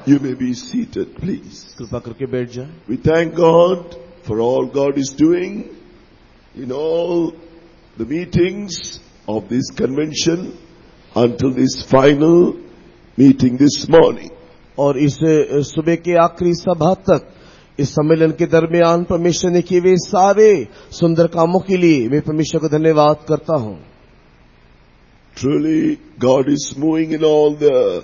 You may be seated, please. कृपा करके बैठ जाएं. We thank God for all God is doing in all the meetings of this convention until this final meeting this morning. और इस सुबह के आखिरी सभा तक इस सम्मेलन के दरमियान परमेश्वर ने किए हुए सारे सुंदर कामों के लिए मैं परमेश्वर को धन्यवाद करता हूं. Truly, God is moving in all the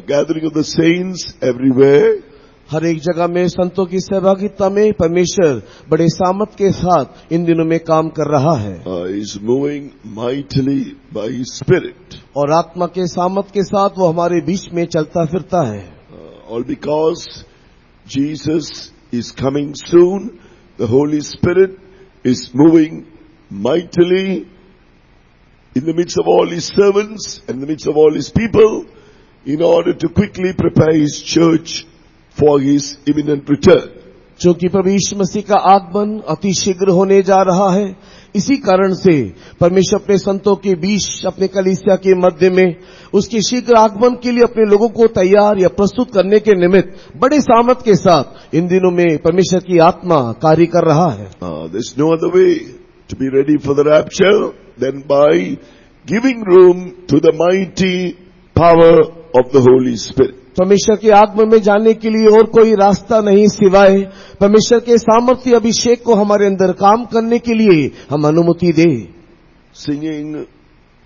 gathering of the saints everywhere. हर एक जगह में संतों की सहभागिता में परमेश्वर बड़े सामर्थ के साथ इन दिनों में काम कर रहा है. Is moving mightily by His Spirit. और आत्मा के सामर्थ के साथ वो हमारे बीच में चलता फिरता है. All because Jesus is coming soon, the Holy Spirit is moving mightily in the midst of all His servants and in the midst of all His people in order to quickly prepare His church for His imminent return. क्योंकि प्रभु यीशु मसीह का आगमन अति शीघ्र होने जा रहा है, इसी कारण से परमेश्वर अपने संतों के बीच अपने कलीसिया के मध्य में उसके शीघ्र आगमन के लिए अपने लोगों को तैयार या प्रस्तुत करने के निमित्त बड़े सामर्थ के साथ इन दिनों में परमेश्वर की आत्मा कार्य कर रहा है. There's no other way to be ready for the rapture than by giving room to the mighty power of the Holy Spirit. परमेश्वर के आगमन में जाने के लिए और कोई रास्ता नहीं सिवाय परमेश्वर के सामर्थ्य अभिषेक को हमारे अंदर काम करने के लिए हम अनुमति दें. Singing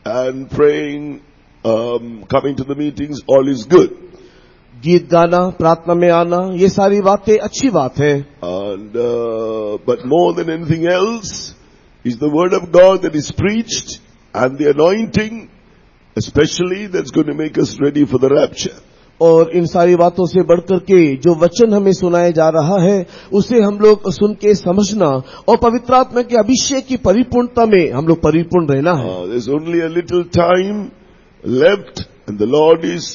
and praying, coming to the meetings, all is good. गीत गाना, प्रार्थना में आना, ये सारी बातें अच्छी बात है. And but more than anything else is the word of God that is preached and the anointing, especially that's going to make us ready for the rapture. और इन सारी बातों से बढ़कर के जो वचन हमें सुनाया जा रहा है उसे हम लोग सुन के समझना और पवित्र आत्मा के अभिषेक की परिपूर्णता में हम लोग परिपूर्ण रहना है. There's only a little time left and the Lord is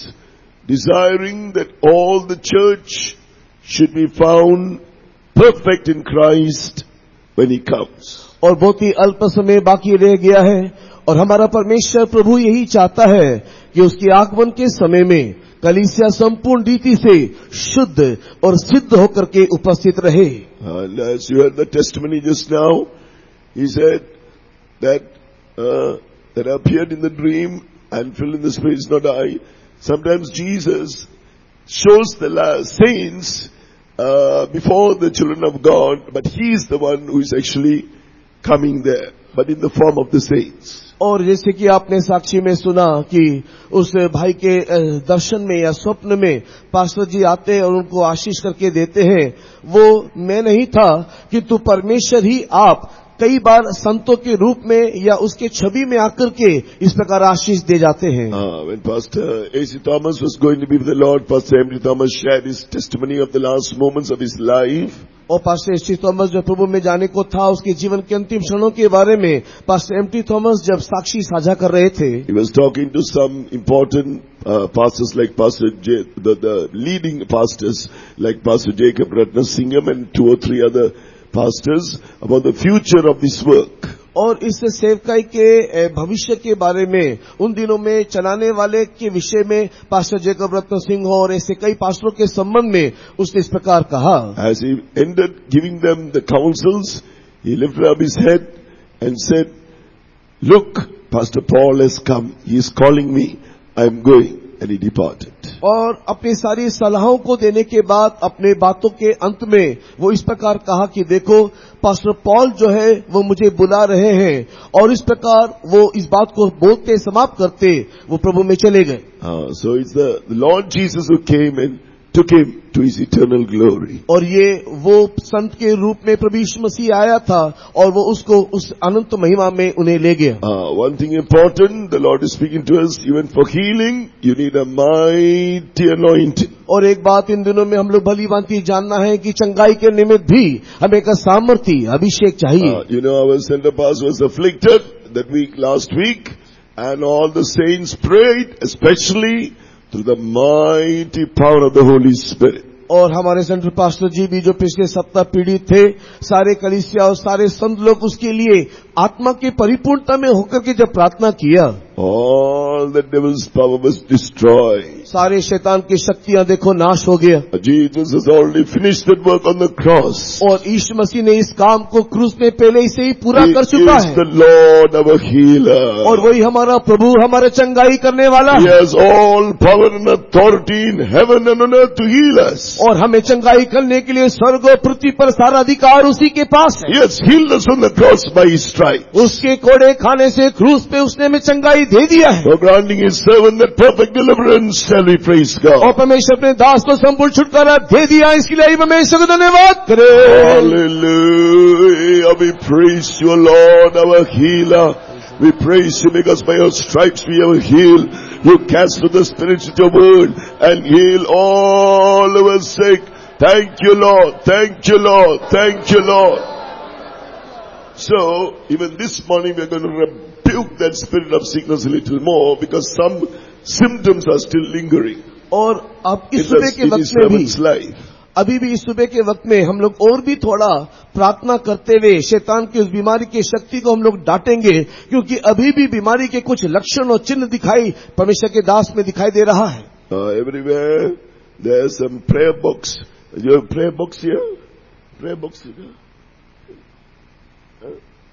desiring that all the church should be found perfect in Christ when He comes. और बहुत ही अल्प समय बाकी रह गया है और हमारा परमेश्वर प्रभु यही चाहता है कि उसके आगमन के समय में कलीसिया संपूर्ण रीति से शुद्ध और सिद्ध होकर के उपस्थित रहे. And as you heard the testimony just now, he said that appeared in the dream and filled in the Spirit is not I. Sometimes Jesus shows the saints before the children of God, but He is the one who is actually coming there, but in the form of the saints. और जैसे कि आपने साक्षी में सुना कि उस भाई के दर्शन में या स्वप्न में पास्टर जी आते हैं और उनको आशीष करके देते हैं, वो मैं नहीं था किंतु परमेश्वर ही आप कई बार संतों के रूप में या उसके छवि में आकर के इस प्रकार आशीष दे जाते हैं. When Pastor A.C. Thomas was going to be with the Lord, Pastor M.T. Thomas shared his testimony of the last moments of his life. और पास्टर एस.टी. थॉमस जब प्रभु में जाने को था उसके जीवन के अंतिम क्षणों के बारे में पास्टर एम.टी. थॉमस जब साक्षी साझा कर रहे थे, he was talking to some important pastors like Pastor the leading pastors like Pastor Jacob Ratnasingham and 2 or 3 other pastors about the future of this work. और इस सेवकाई के भविष्य के बारे में उन दिनों में चलाने वाले के विषय में पास्टर जेकब रत्न सिंह और ऐसे कई पास्टरों के संबंध में उसने इस प्रकार कहा. As he ended giving them the counsels, he lifted up his head and said, "Look, Pastor Paul has come. He is calling me. I am going." And he departed. और अपनी सारी सलाहों को देने के बाद अपने बातों के अंत में वो इस प्रकार कहा कि देखो पास्टर पॉल जो है वो मुझे बुला रहे हैं, और इस प्रकार वो इस बात को बोलते समाप्त करते वो प्रभु में चले गए. So it's the Lord Jesus who came and took him to his eternal glory. और ये वो संत के रूप में प्रभु यीशु मसीह आया था और वो उसको उस अनंत महिमा में उन्हें ले गया. One thing important, the Lord is speaking to us, even for healing, you need a mighty anointing. और एक बात इन दिनों में हम लोग भली भांति जानना है कि चंगाई के निमित्त भी हमें एक सामर्थ्य अभिषेक चाहिए. You know, our center pastor was afflicted last week, and all the saints prayed, especially through the mighty power of the Holy Spirit. और हमारे सेंट्रल पास्टर जी भी जो पिछले सप्ताह पीड़ित थे, सारे कलीसिया और सारे संत लोग उसके लिए आत्मा की परिपूर्णता में होकर के जब प्रार्थना किया, all the devil's power was destroyed. सारे शैतान की शक्तियां देखो नाश हो गया। Jesus has already finished that work on the cross. और यीशु मसीह ने इस काम को क्रूस में पहले से ही पूरा He कर चुका is है। the Lord our healer. और वही हमारा प्रभु, हमारे चंगाई करने वाला He है। has all power and authority in heaven and on earth to heal us. और हमें चंगाई करने के लिए स्वर्ग और पृथ्वी पर सारा अधिकार उसी के पास है। He has healed us on the cross by His stripes. उसके कोड़े खाने से क्रूस पे उसने हमें चंगाई दे दिया है। For granting His servant that perfect deliverance, shall we praise God. और परमेश्वर अपने दास को संपूर्ण छुटकारा दे दिया, इसके लिए परमेश्वर को धन्यवाद करें। Hallelujah. We praise you, Lord, our healer. We praise you because by your stripes we are healed. You cast out the spirits with your word and heal all who are sick. Thank you, Lord. Thank you, Lord. Thank you, Lord. So, even this morning we are going to rebuke that spirit of sickness a little more because some symptoms are still lingering और अब in इस सुबह के his वक्त में भी, servant's life. अभी भी इस सुबह के वक्त में हम लोग और भी थोड़ा प्रार्थना करते हुए शैतान की उस बीमारी की शक्ति को हम लोग डांटेंगे, क्योंकि अभी भी बीमारी के कुछ लक्षण और चिन्ह दिखाई परमेश्वर के दास में दिखाई दे रहा है। Everywhere there's some prayer box. You have prayer box here? Prayer box here?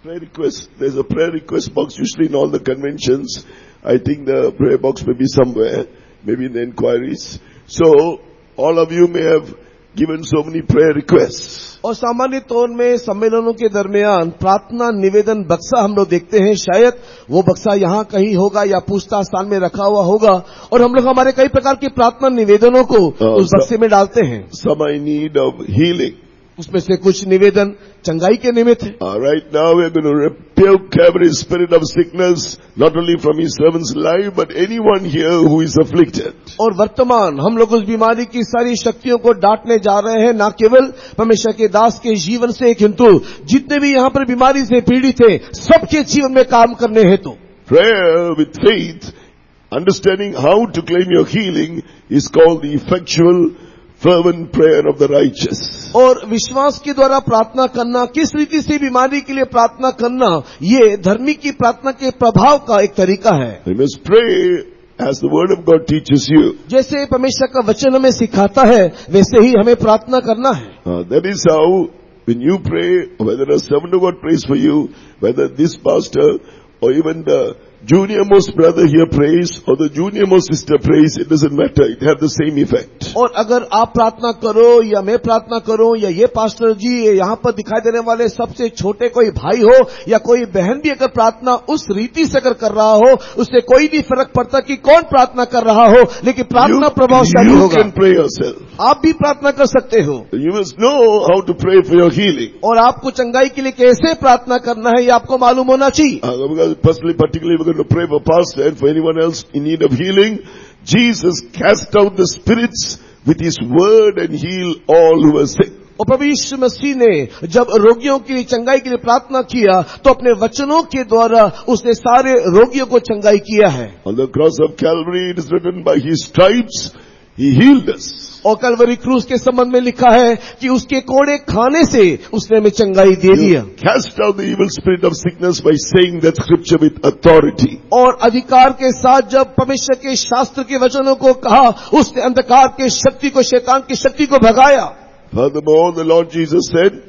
Prayer request. There's a prayer request box usually in all the conventions. I think the prayer box may be somewhere, maybe in the inquiries. So, all of you may have given so many prayer requests. और सामान्य तौर में सम्मेलनों के दरमियान प्रार्थना निवेदन बक्सा हम लोग देखते हैं, शायद वो बक्सा यहाँ कहीं होगा या पूछताछ स्थान में रखा हुआ होगा, और हम लोग हमारे कई प्रकार के प्रार्थना निवेदनों को उस बक्से में डालते हैं। Some I need of healing. उसमें से कुछ निवेदन चंगाई के निमित्त है। Right now we are going to rebuke every spirit of sickness, not only from His servant's life, but anyone here who is afflicted. और वर्तमान हम लोग उस बीमारी की सारी शक्तियों को डांटने जा रहे हैं, न केवल परमेश्वर के दास के जीवन से, किंतु जितने भी यहाँ पर बीमारी से पीड़ित हैं, सबके जीवन में काम करने हेतु। Prayer with faith, understanding how to claim your healing, is called the effectual fervent prayer of the righteous. और विश्वास के द्वारा प्रार्थना करना, किस रीति से बीमारी के लिए प्रार्थना करना, ये धर्मी की प्रार्थना के प्रभाव का एक तरीका है। You must pray as the word of God teaches you. जैसे परमेश्वर का वचन हमें सिखाता है, वैसे ही हमें प्रार्थना करना है। That is how, when you pray, whether a servant of God prays for you, whether this pastor or even the junior most brother here prays or the junior most sister prays, it doesn't matter. It have the same effect. और अगर आप प्रार्थना करो या मैं प्रार्थना करूं या ये पास्टर जी यहाँ पर दिखाई देने वाले सबसे छोटे कोई भाई हो या कोई बहन भी अगर प्रार्थना उस रीति से अगर कर रहा हो, उससे कोई नहीं फर्क पड़ता कि कौन प्रार्थना कर रहा हो, लेकिन प्रार्थना प्रभावशाली होगा। You can pray yourself. आप भी प्रार्थना कर सकते हो। You must know how to pray for your healing. और आपको चंगाई के लिए कैसे प्रार्थना करना है, ये आपको मालूम होना चाहिए। Because particularly we're going to pray for pastor and for anyone else in need of healing. Jesus cast out the spirits with His word and healed all who were sick. और प्रभु यीशु मसीह ने जब रोगियों की चंगाई के लिए प्रार्थना किया, तो अपने वचनों के द्वारा उसने सारे रोगियों को चंगाई किया है। On the cross of Calvary it is written, by His stripes He healed us. और कलवरी क्रूस के संबंध में लिखा है कि उसके कोड़े खाने से उसने हमें चंगाई दे दिया। Cast out the evil spirit of sickness by saying that scripture with authority. और अधिकार के साथ जब परमेश्वर के शास्त्र के वचनों को कहा, उसने अंधकार के शक्ति को, शैतान की शक्ति को भगाया। Furthermore, the Lord Jesus said,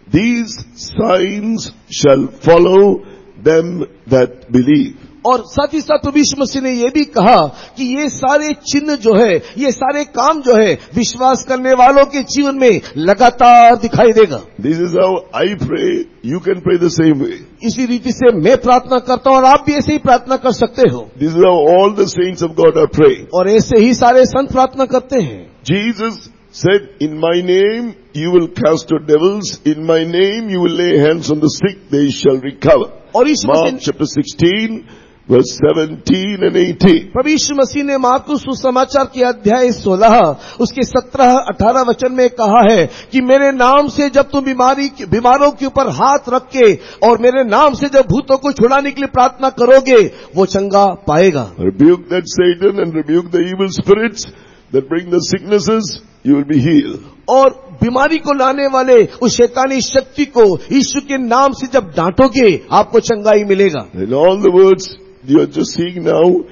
these signs shall follow them that believe. और साथ ही साथ प्रभु यीशु मसीह ने यह भी कहा कि ये सारे चिन्ह जो है, ये सारे काम जो है, विश्वास करने वालों के जीवन में लगातार दिखाई देगा। This is how I pray. You can pray the same way. इसी रीति से मैं प्रार्थना करता हूं और आप भी ऐसे ही प्रार्थना कर सकते हो। This is how all the saints of God are praying. और ऐसे ही सारे संत प्रार्थना करते हैं। Jesus said, in my name you will cast out devils, in my name you will lay hands on the sick, they shall recover. और यीशु Mark chapter 16 verse 17 and 18. प्रभु यीशु मसीह ने मार्कुस सुसमाचार के अध्याय 16 उसके 17-18 वचन में कहा है कि मेरे नाम से जब तुम बीमारों के ऊपर हाथ रख के और मेरे नाम से जब भूतों को छुड़ाने के लिए प्रार्थना करोगे, वो चंगा पाएगा। Rebuke that Satan and rebuke the evil spirits that bring the sicknesses you will be healed. और बीमारी को लाने वाले उस शैतानी शक्ति को यीशु के नाम से जब डांटोगे आपको चंगाई मिलेगा. In all the words you are just seeing now,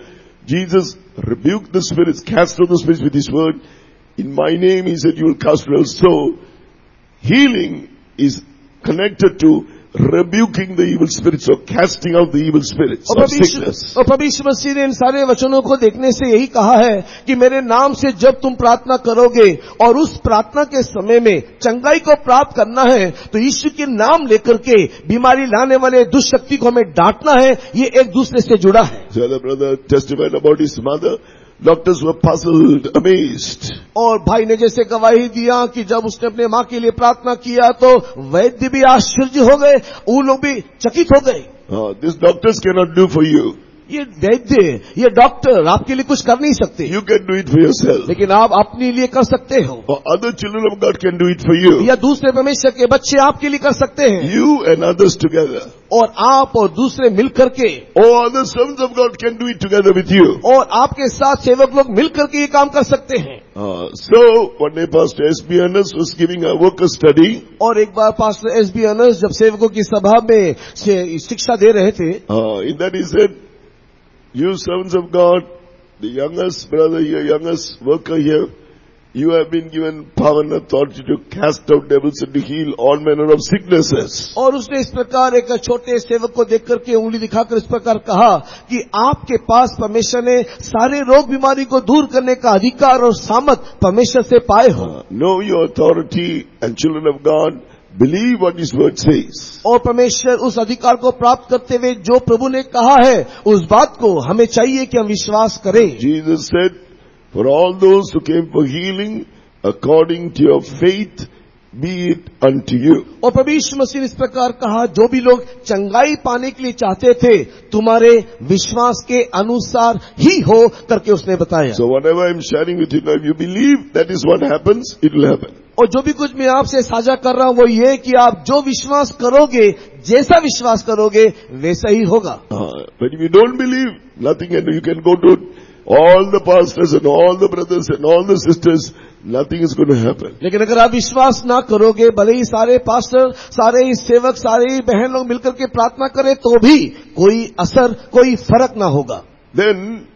Jesus rebuked the spirits, cast out the spirits with his word. In my name, he said, you will cast out. So, healing is connected to rebuking the evil spirits or casting out the evil spirits of sickness. और प्रभु यीशु मसीह ने इन सारे वचनों को देखने से यही कहा है कि मेरे नाम से जब तुम प्रार्थना करोगे और उस प्रार्थना के समय में चंगाई को प्राप्त करना है तो यीशु के नाम लेकर के बीमारी लाने वाले दुष्शक्ति को हमें डांटना है. ये एक दूसरे से जुड़ा है. So the brother testified about his mother. Doctors were puzzled, amazed. और भाई ने जैसे गवाही दिया कि जब उसने अपने माँ के लिए प्रार्थना किया तो वैद्य भी आश्चर्य हो गए, वो लोग भी चकित हो गए. These doctors cannot do for you. ये वैद्य, ये डॉक्टर आपके लिए कुछ कर नहीं सकते. You can do it for yourself. लेकिन आप अपने लिए कर सकते हो. Or other children of God can do it for you. या दूसरे परमेश्वर के बच्चे आपके लिए कर सकते हैं. You and others together. और आप और दूसरे मिलकर के. Or other sons of God can do it together with you. और आपके साथ सेवक लोग मिलकर के ये काम कर सकते हैं. So one day Pastor S.B. Ernest was giving a worker study. और एक बार पास्टर S.B. Ernest जब सेवकों की सभा में शिक्षा दे रहे थे, In that he said, you sons of God, the youngest brother here, youngest worker here, you have been given power and authority to cast out devils and to heal all manner of sicknesses. और उसने इस प्रकार एक छोटे सेवक को देख करके उंगली दिखाकर इस प्रकार कहा कि आपके पास परमेश्वर ने सारे रोग बीमारी को दूर करने का अधिकार और सामर्थ परमेश्वर से पाए हो. Know your authority and children of God, believe what his word says. और परमेश्वर उस अधिकार को प्राप्त करते हुए जो प्रभु ने कहा है उस बात को हमें चाहिए कि हम विश्वास करें. Jesus said, for all those who came for healing, according to your faith, be it unto you. और प्रभु यीशु मसीह ने इस प्रकार कहा, जो भी लोग चंगाई पाने के लिए चाहते थे तुम्हारे विश्वास के अनुसार ही हो करके उसने बताया. So whatever I am sharing with you now, if you believe that is what happens, it will happen. और जो भी कुछ मैं आपसे साझा कर रहा हूं वो ये कि आप जो विश्वास करोगे, जैसा विश्वास करोगे वैसा ही होगा. But if you don't believe, nothing can do. You can go to all the pastors and all the brothers and all the sisters, nothing is going to happen. लेकिन अगर आप विश्वास ना करोगे, भले ही सारे पास्टर, सारे ही सेवक, सारे ही बहन लोग मिलकर के प्रार्थना करें तो भी कोई असर, कोई फर्क ना होगा. Then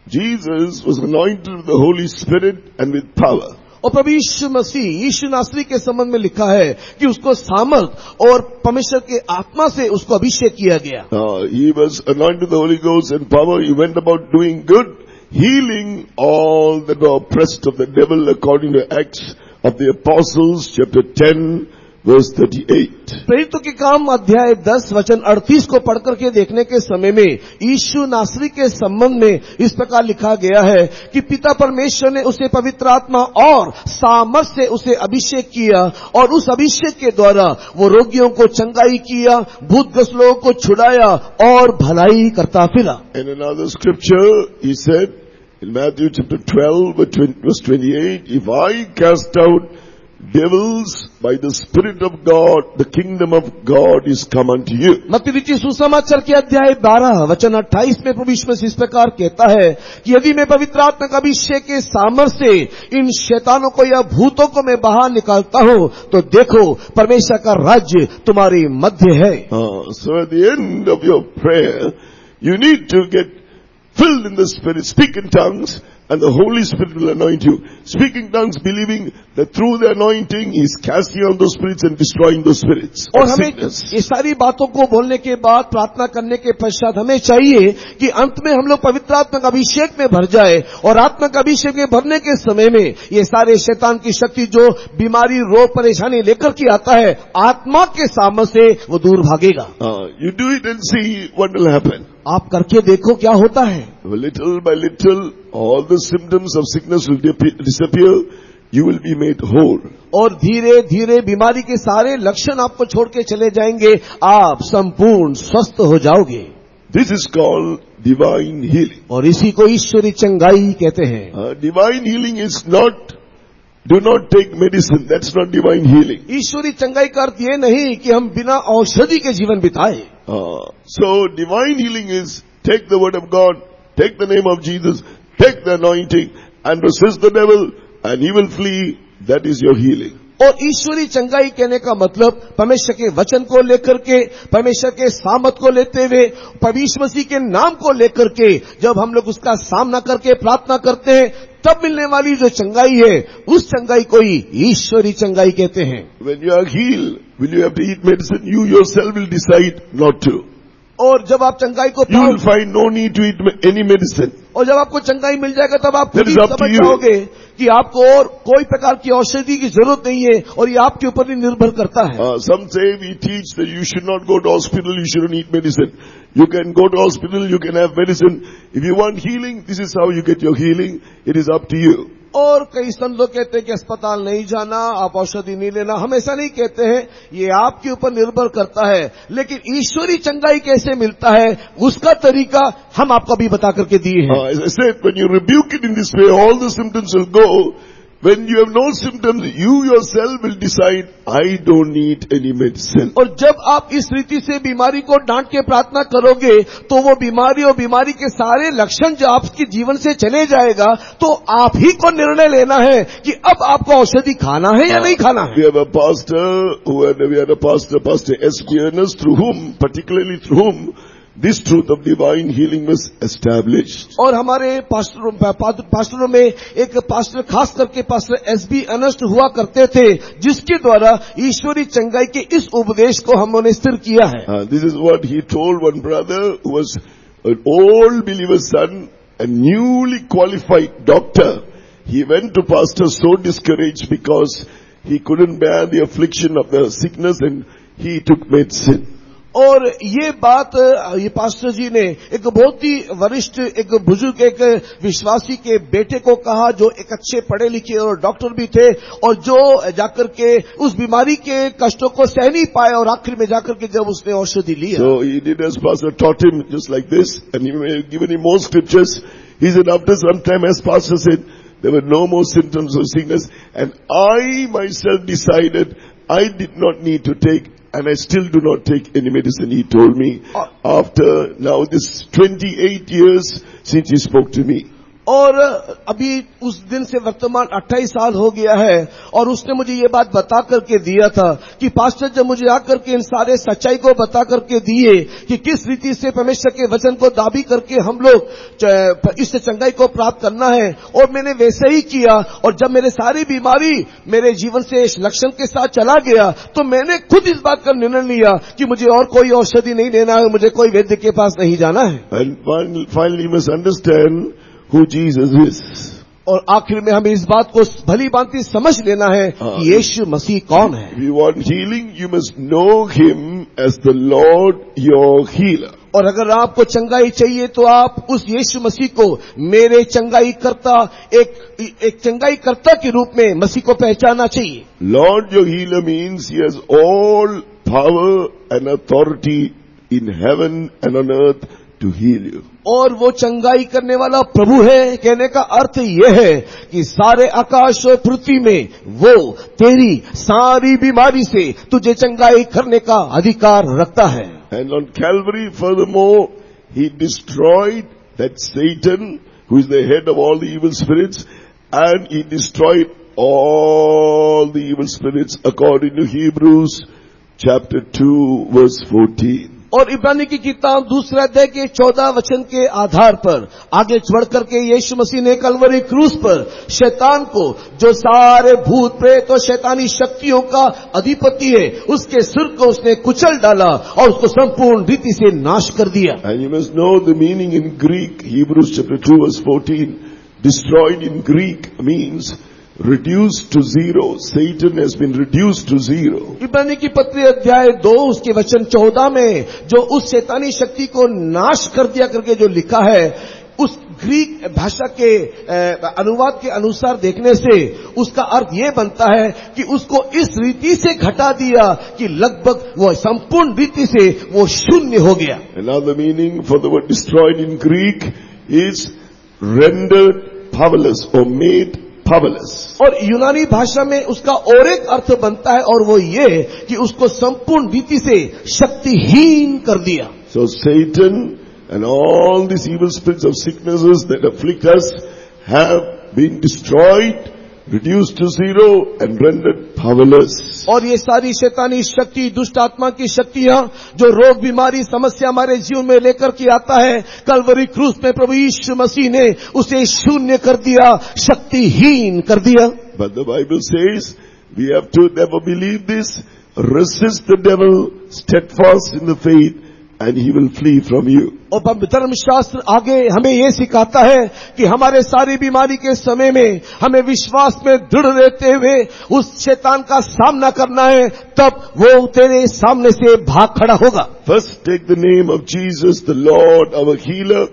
Jesus was anointed with the Holy Spirit and with power. और प्रभु यीशु मसीह, यीशु नासरी के संबंध में लिखा है कि उसको सामर्थ और परमेश्वर के आत्मा से उसको अभिषेक किया गया. He was anointed with the Holy Ghost and power. He went about doing good, healing all that were oppressed of the devil, according to Acts of the Apostles, chapter 10, verse 38. प्रेरितों के काम अध्याय 10 वचन 38 को पढ़कर के देखने के समय में यीशु नासरी के संबंध में इस प्रकार लिखा गया है कि पिता परमेश्वर ने उसे पवित्र आत्मा और सामर्थ से उसे अभिषेक किया और उस अभिषेक के द्वारा वो रोगियों को चंगाई किया, भूतग्रस्त लोगों को छुड़ाया और भलाई करता फिरा. In another scripture, he said in Matthew chapter 12, verse 28, if I cast out devils by the Spirit of God, the kingdom of God is come unto you. मत्ती लिखी सुसमाचार के अध्याय 12 वचन 28 में प्रभु यीशु इस प्रकार कहता है कि यदि मैं पवित्र आत्मा का अभिषेक के सामर्थ्य से इन शैतानों को या भूतों को मैं बाहर निकालता हूं तो देखो परमेश्वर का राज्य तुम्हारे मध्य है. So at the end of your prayer, you need to get filled in the Spirit, speak in tongues, and the Holy Spirit will anoint you. Speak in tongues, believing that through the anointing, He is casting out those spirits and destroying those spirits. और हमें ये सारी बातों को बोलने के बाद, प्रार्थना करने के पश्चात हमें चाहिए कि अंत में हम लोग पवित्र आत्मा का अभिषेक में भर जाए और आत्मा का अभिषेक में भरने के समय में ये सारे शैतान की शक्ति जो बीमारी, रोग, परेशानी लेकर के आता है, आत्मा के सामर्थ्य से वो दूर भागेगा. You do it and see what will happen. आप करके देखो क्या होता है. Little by little, all the symptoms of sickness will disappear. You will be made whole. और धीरे धीरे बीमारी के सारे लक्षण आपको छोड़ के चले जाएंगे, आप संपूर्ण स्वस्थ हो जाओगे. This is called divine healing. और इसी को ईश्वरी चंगाई कहते हैं. Divine healing is not, do not take medicine. That's not divine healing. ईश्वरी चंगाई का अर्थ ये नहीं कि हम बिना औषधि के जीवन बिताए. So divine healing is take the word of God, take the name of Jesus, take the anointing and resist the devil and he will flee That is your healing. और ईश्वरी चंगाई कहने का मतलब परमेश्वर के वचन को लेकर के, परमेश्वर के सामर्थ को लेते हुए, परमेश्वर मसीह के नाम को लेकर के जब हम लोग उसका सामना करके प्रार्थना करते हैं तब मिलने वाली जो चंगाई है उस चंगाई को ही ईश्वरी चंगाई कहते हैं। When you are healed, will you have to eat medicine? You yourself will decide not to. और जब आप चंगाई को You will find no need to eat any medicine. और जब आपको चंगाई मिल जाएगा तब आप खुद ही That is up to समझ you. जाओगे कि आपको और कोई प्रकार की औषधि की जरूरत नहीं है और ये आपके ऊपर ही निर्भर करता है। Some say we teach that you should not go to hospital, you shouldn't eat medicine. You can go to hospital, you can have medicine. If you want healing, this is how you get your healing. It is up to you. और कई संत लोग कहते हैं कि अस्पताल नहीं जाना, आप औषधि नहीं लेना। हम ऐसा नहीं कहते हैं, ये आपके ऊपर निर्भर करता है। लेकिन ईश्वरी चंगाई कैसे मिलता है उसका तरीका हम आपको अभी बता करके दिए हैं। As I said, when you rebuke it in this way, all the symptoms will go. When you have no symptoms, you yourself will decide, I don't need any medicine. और जब आप इस रीति से बीमारी को डांट के प्रार्थना करोगे तो वो बीमारी और बीमारी के सारे लक्षण जो आपके जीवन से चले जाएगा तो आप ही को निर्णय लेना है कि अब आपको औषधि खाना है या नहीं खाना है। We have a pastor, Pastor S.B. Ernest, particularly through whom this truth of divine healing was established. और हमारे पास्टरों में एक पास्टर खास करके पास्टर एसबी अर्नेस्ट हुआ करते थे जिसके द्वारा ईश्वरी चंगाई के इस उपदेश को हमने स्थिर किया है। This is what he told one brother who was an old believer's son, a newly qualified doctor. He went to pastor so discouraged because he couldn't bear the affliction of the sickness and he took medicine. और ये बात ये pastor जी ने एक बहुत ही वरिष्ठ एक बुजुर्ग एक विश्वासी के बेटे को कहा जो एक अच्छे पढ़े लिखे और डॉक्टर भी थे और जो जाकर के उस बीमारी के कष्टों को सह नहीं पाए और आखिर में जाकर के जब उसने औषधि ली। So he did as pastor taught him just like this and he may have given him more scriptures. He said after some time, as pastor said, there were no more symptoms of sickness and I myself decided I did not need to take and I still do not take any medicine, he told me, after now this 28 years since he spoke to me. और अभी उस दिन से वर्तमान 28 साल हो गया है और उसने मुझे ये बात बता करके दिया था कि पास्टर जब मुझे आकर के इन सारे सच्चाई को बता करके दिए कि किस रीति से परमेश्वर के वचन को दाबी करके हम लोग इस चंगाई को प्राप्त करना है और मैंने वैसे ही किया और जब मेरे सारी बीमारी मेरे जीवन से इस लक्षण के साथ चला गया तो मैंने खुद इस बात का निर्णय लिया कि मुझे और कोई औषधि नहीं लेना है, मुझे कोई वैद्य के पास नहीं जाना है। And finally you must understand who Jesus is. और आखिर में हमें इस बात को भली भांति समझ लेना है कि यीशु मसीह कौन है। If you want healing, you must know him as the Lord your healer. और अगर आपको चंगाई चाहिए तो आप उस यीशु मसीह को मेरे चंगाई करता एक चंगाई करता के रूप में मसीह को पहचानना चाहिए। Lord your healer means he has all power and authority in heaven and on earth to heal you. और वो चंगाई करने वाला प्रभु है कहने का अर्थ यह है कि सारे आकाश और पृथ्वी में वो तेरी सारी बीमारी से तुझे चंगाई करने का अधिकार रखता है। And on Calvary, furthermore, he destroyed that Satan who is the head of all the evil spirits, and he destroyed all the evil spirits according to Hebrews chapter 2 verse 14. और इब्रानी की किताब दूसरा अध्याय के 14 वचन के आधार पर आगे बढ़ करके यीशु मसीह ने कलवरी क्रूस पर शैतान को जो सारे भूत प्रेत और शैतानी शक्तियों का अधिपति है उसके सिर को उसने कुचल डाला और उसको संपूर्ण रीति से नाश कर दिया। And you must know the meaning in Greek. Hebrews chapter 2 verse 14. Destroyed in Greek means reduced to zero. Satan has been reduced to zero. इब्रानी की पत्री अध्याय 2 उसके वचन 14 में जो उस शैतानी शक्ति को नाश कर दिया करके जो लिखा है उस ग्रीक भाषा के अनुवाद के अनुसार देखने से उसका अर्थ ये बनता है कि उसको इस रीति से घटा दिया कि लगभग वो संपूर्ण रीति से वो शून्य हो गया। Another meaning for the word destroyed in Greek is rendered powerless or made powerless. और यूनानी भाषा में उसका और एक अर्थ बनता है और वो ये कि उसको संपूर्ण रीति से शक्तिहीन कर दिया। So Satan and all these evil spirits of sicknesses that afflict us have been destroyed, reduced to zero and rendered powerless. और ये सारी शैतानी शक्ति, दुष्ट आत्मा की शक्तियां जो रोग बीमारी समस्या हमारे जीवन में लेकर के आता है, कलवरी क्रूस में प्रभु यीशु मसीह ने उसे शून्य कर दिया, शक्तिहीन कर दिया। But the Bible says we have to never believe this. Resist the devil, steadfast in the faith, and he will flee from you. और धर्मशास्त्र आगे हमें ये सिखाता है कि हमारे सारी बीमारी के समय में हमें विश्वास में दृढ़ रहते हुए उस शैतान का सामना करना है, तब वो तेरे सामने से भाग खड़ा होगा। First take the name of Jesus, the Lord, our healer,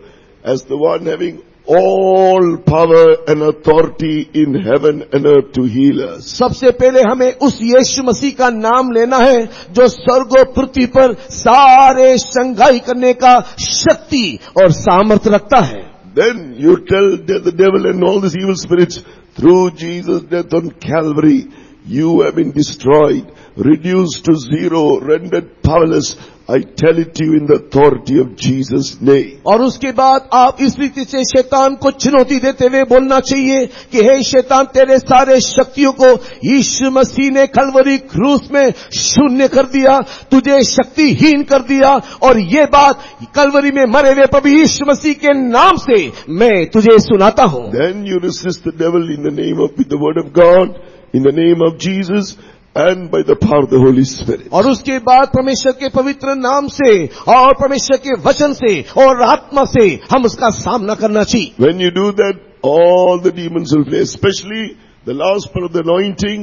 as the one having all power and authority in heaven and earth to heal us. सबसे पहले हमें उस यीशु मसीह का नाम लेना है जो स्वर्ग और पृथ्वी पर सारे संघाई करने का शक्ति और सामर्थ्य रखता है। Then you tell the devil and all these evil spirits, through Jesus' death on Calvary, you have been destroyed, reduced to zero, rendered powerless. I tell it to you in the authority of Jesus' name. और उसके बाद आप इस रीति से शैतान को चुनौती देते हुए बोलना चाहिए कि हे शैतान, तेरे सारे शक्तियों को यीशु मसीह ने कलवरी क्रूस में शून्य कर दिया, तुझे शक्तिहीन कर दिया, और ये बात कलवरी में मरे हुए प्रभु यीशु मसीह के नाम से मैं तुझे सुनाता हूँ। Then you resist the devil in the name of, with the word of God, in the name of Jesus, and by the power of the Holy Spirit. और उसके बाद परमेश्वर के पवित्र नाम से और परमेश्वर के वचन से और आत्मा से हम उसका सामना करना चाहिए। When you do that, all the demons will flee, especially the last part of the anointing.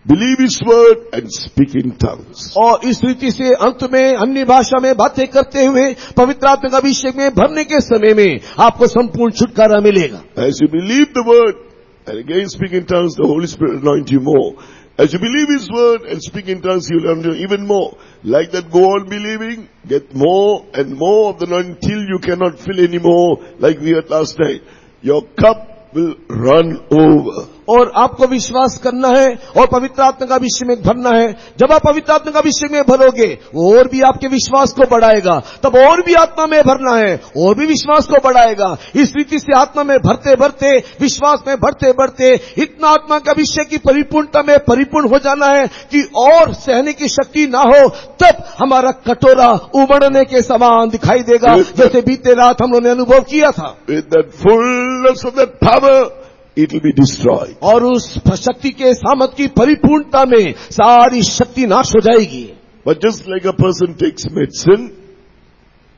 Believe His word and speak in tongues. और इस रीति से अंत में अन्य भाषा में बातें करते हुए पवित्र आत्मा का अभिषेक में भरने के समय में आपको संपूर्ण छुटकारा मिलेगा। As you believe the word and again speak in tongues, the Holy Spirit will anoint you more. As you believe His word and speak in tongues, He will anoint you even more. Like that, go on believing, get more and more of the anointing until you cannot fill anymore, like we had last night. Your cup will run over. और आपको विश्वास करना है और पवित्र आत्मा का अभिषेक में भरना है। जब आप पवित्र आत्मा का अभिषेक में भरोगे, वो और भी आपके विश्वास को बढ़ाएगा, तब और भी आत्मा में भरना है, और भी विश्वास को बढ़ाएगा। इस रीति से आत्मा में भरते भरते, विश्वास में भरते भरते इतना आत्मा का अभिषेक की परिपूर्णता में परिपूर्ण हो जाना है कि और सहने की शक्ति ना हो, तब हमारा कटोरा उमड़ने के समान दिखाई देगा, जैसे बीते रात हम लोगों ने अनुभव किया था। With that fullness of that power, it will be destroyed. और उस शक्ति के सामर्थ की परिपूर्णता में सारी शक्ति नाश हो जाएगी। But just like a person takes medicine,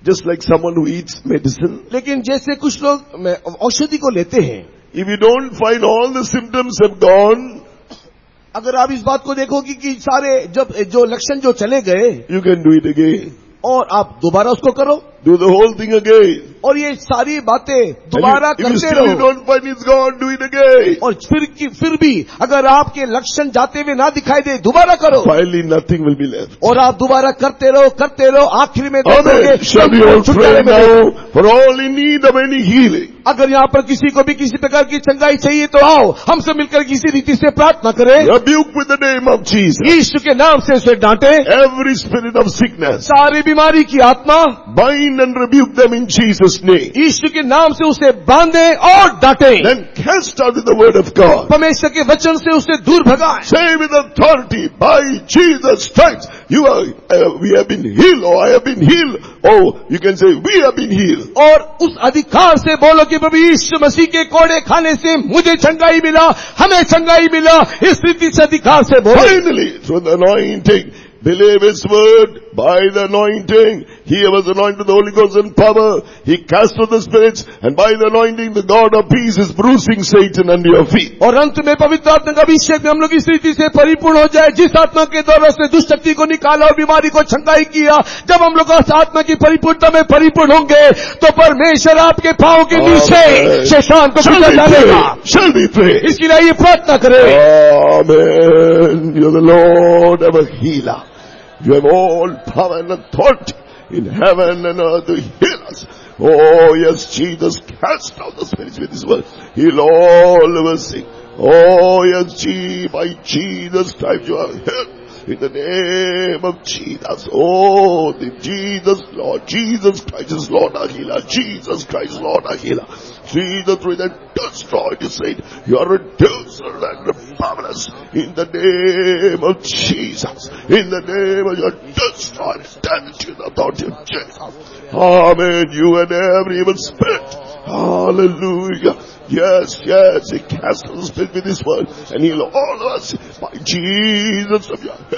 just like someone who eats medicine, लेकिन जैसे कुछ लोग औषधि को लेते हैं, if you don't find all the symptoms have gone, अगर आप इस बात को देखोगे कि सारे जो लक्षण जो चले गए, you can do it again. और आप दोबारा उसको करो, Do the whole thing again. और ये सारी बातें दोबारा If you करते still रहो। don't find it's gone, do it again. और फिर भी अगर आपके लक्षण जाते हुए ना दिखाई दे, दोबारा करो, Finally, nothing will be left. और आप दोबारा करते रहो, आखिर में देखोगे Amen. Shall we all pray now for all in need of any healing? अगर यहाँ पर किसी को भी किसी प्रकार की चंगाई चाहिए तो आओ हम सब मिलकर किसी रीति से प्रार्थना करें। Rebuke with the name of Jesus यीशु के नाम से उसे डांटे, every spirit of sickness. सारी बीमारी की आत्मा Bind and rebuke them in Jesus' name. यीशु के नाम से उसे बांधे और डांटे, Then cast out with the word of God. परमेश्वर के वचन से उसे दूर भगाए। Say with authority, by Jesus' stripes, we have been healed, or I have been healed, or you can say, we have been healed. और उस अधिकार से बोलो कि प्रभु यीशु मसीह के कोड़े खाने से मुझे चंगाई मिला, हमें चंगाई मिला। इस रीति से अधिकार से बोलो। Finally, through the anointing, believe His word. By the anointing, He was anointed with the Holy Ghost and power. He cast out the spirits, and by the anointing, the God of peace is bruising Satan under your feet. और अंत में पवित्र आत्मा का अभिषेक में हम लोग इस रीति से परिपूर्ण हो जाए, जिस आत्मा के द्वारा से दुष्ट शक्ति को निकाला और बीमारी को छंगाई किया। जब हम लोग उस आत्मा की परिपूर्णता में परिपूर्ण होंगे, तो परमेश्वर आपके पांव के नीचे शैतान को कुचल डालेगा। Shall we pray? इसके लिए ये प्रार्थना करें। Amen. You're the Lord, our healer. You have all power and authority in heaven and earth to heal us. Oh yes, Jesus cast out the spirits with His word. Heal all of us sick. Oh yes, by Jesus' stripes you are healed. In the name of Jesus. Oh, the Jesus, Lord. Jesus Christ is Lord our healer. Jesus Christ, Lord our healer. Jesus, through the destroyed, you said, you are reducer and powerless. In the name of Jesus. In the name of your destroyed eternity and authority of Jesus. Amen. You and every evil spirit. Hallelujah. Yes, yes, he cast the spirit with his word and heal all of us by Jesus of your head.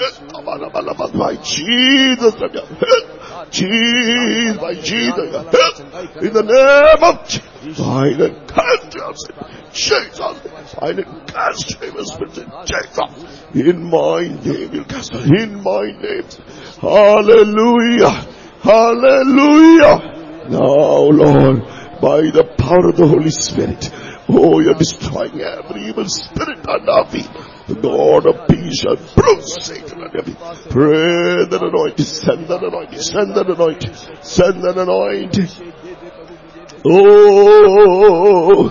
By Jesus of your head. Jesus, by Jesus of your head. In the name of Jesus. I then cast your spirit. Jesus. I then cast your spirit in Jesus. In my name, you cast it. In my name. Hallelujah. Hallelujah. Now, Lord, by the power of the Holy Spirit, oh, you're destroying every evil spirit under our feet. The God of peace shall bruise Satan under your feet. Pray that anointing, send that anointing, send that anointing, send that anointing. Oh,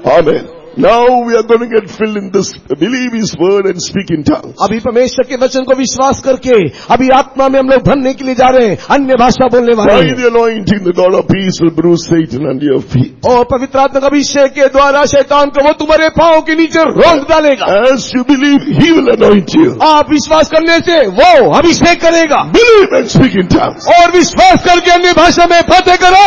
Amen. Now we are going to get filled in this, believe His word and speak in tongues. अभी परमेश्वर के वचन को विश्वास करके अभी आत्मा में हम लोग भरने के लिए जा रहे हैं, अन्य भाषा बोलने वाले By हैं। the anointing, the God of peace will bruise Satan under your feet. और पवित्र आत्मा का अभिषेक के द्वारा शैतान को वो तुम्हारे पांव के नीचे रौंद डालेगा। As you believe, He will anoint you. आप विश्वास करने से वो अभिषेक करेगा। Believe and speak in tongues. और विश्वास करके अन्य भाषा में बातें करो।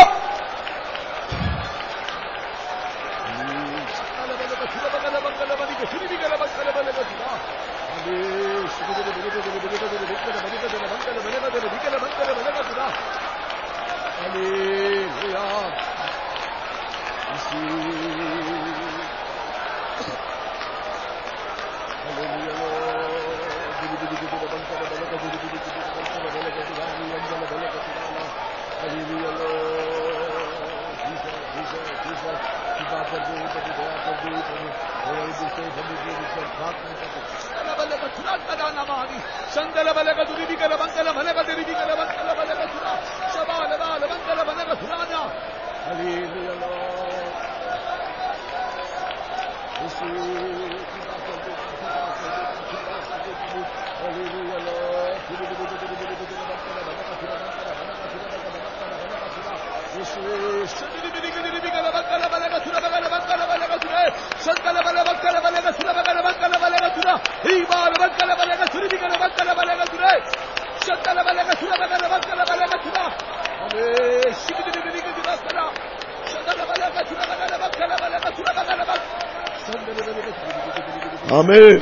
Amen.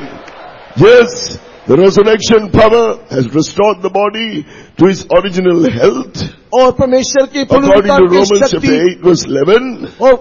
Yes, the resurrection power has restored the body to its original health. और परमेश्वर की According to पुनरुत्थान की Romans chapter शक्ति 8 verse 11. और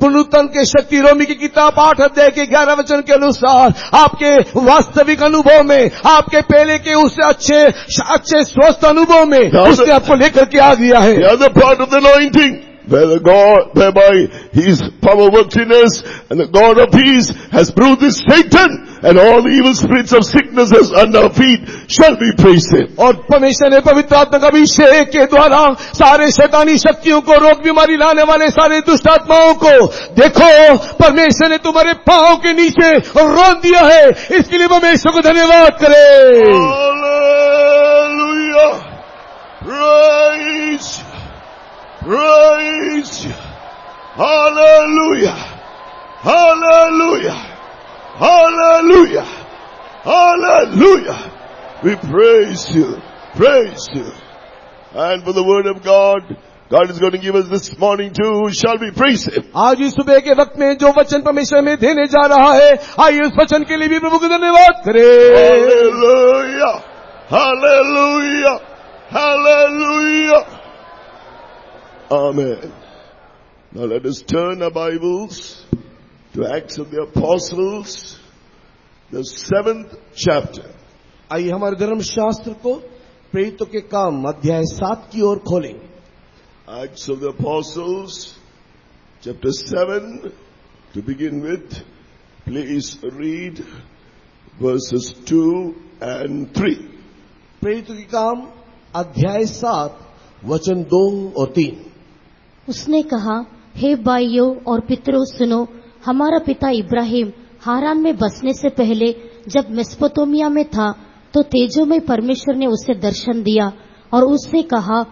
पुनरुत्थान की शक्ति रोमी की किताब 8 अध्याय के 11 वचन के अनुसार आपके वास्तविक अनुभव में, आपके पहले के उससे अच्छे स्वस्थ अनुभव में उसने आपको लेकर के आ गया है। The other part of the anointing, whereby His power works in us, and the God of peace has bruised Satan, and all the evil spirits of sicknesses under our feet shall be praised Him. और परमेश्वर ने पवित्र आत्मा का अभिषेक के द्वारा सारे शैतानी शक्तियों को, रोग बीमारी लाने वाले सारे दुष्ट आत्माओं को, देखो परमेश्वर ने तुम्हारे पांव के नीचे रौंद दिया है। इसके लिए परमेश्वर को धन्यवाद करें। Hallelujah! Praise! Praise you. Hallelujah. Hallelujah. Hallelujah. Hallelujah. We praise you. Praise you. And for the word of God, God is going to give us this morning too. Shall we praise Him? आज इस सुबह के वक्त में जो वचन परमेश्वर में देने जा रहा है, आइए उस वचन के लिए भी प्रभु को धन्यवाद करें। Hallelujah. Hallelujah. Hallelujah. Amen. Now let us turn our Bibles to Acts of the Apostles, the 7th chapter. आइए हमारे धर्मशास्त्र को प्रेरितों के काम अध्याय 7 की ओर खोलेंगे। Acts of the Apostles, chapter 7, to begin with. Please read verses 2 and 3. प्रेरितों के काम अध्याय 7 वचन 2 और 3। उसने कहा, हे भाइयों और पितरों सुनो, हमारा पिता इब्राहिम हारान में बसने से पहले जब मेसोपोटामिया में था, तो तेजोमय परमेश्वर ने उसे दर्शन दिया और उससे कहा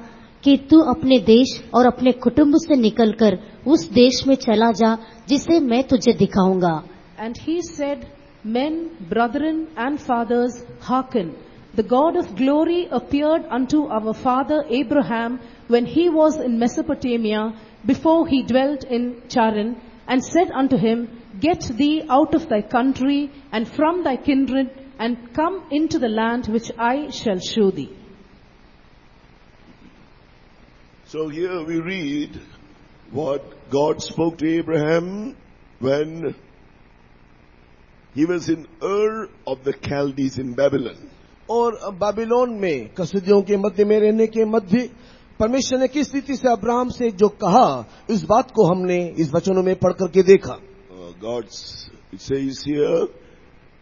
कि तू अपने देश और अपने कुटुंब से निकलकर उस देश में चला जा जिसे मैं तुझे दिखाऊंगा. And he said, Men, brethren and fathers, hearken. The God of glory appeared unto our father Abraham when he was in Mesopotamia, before he dwelt in Charan, and said unto him, Get thee out of thy country and from thy kindred, and come into the land which I shall show thee. So here we read what God spoke to Abraham when he was in Ur of the Chaldees in Babylon. और बाबिलोन में कसदियों के मध्य में रहने के मध्य परमेश्वर ने किस रीति से अब्राहम से जो कहा, इस बात को हमने इस वचनों में पढ़ करके देखा. It says here,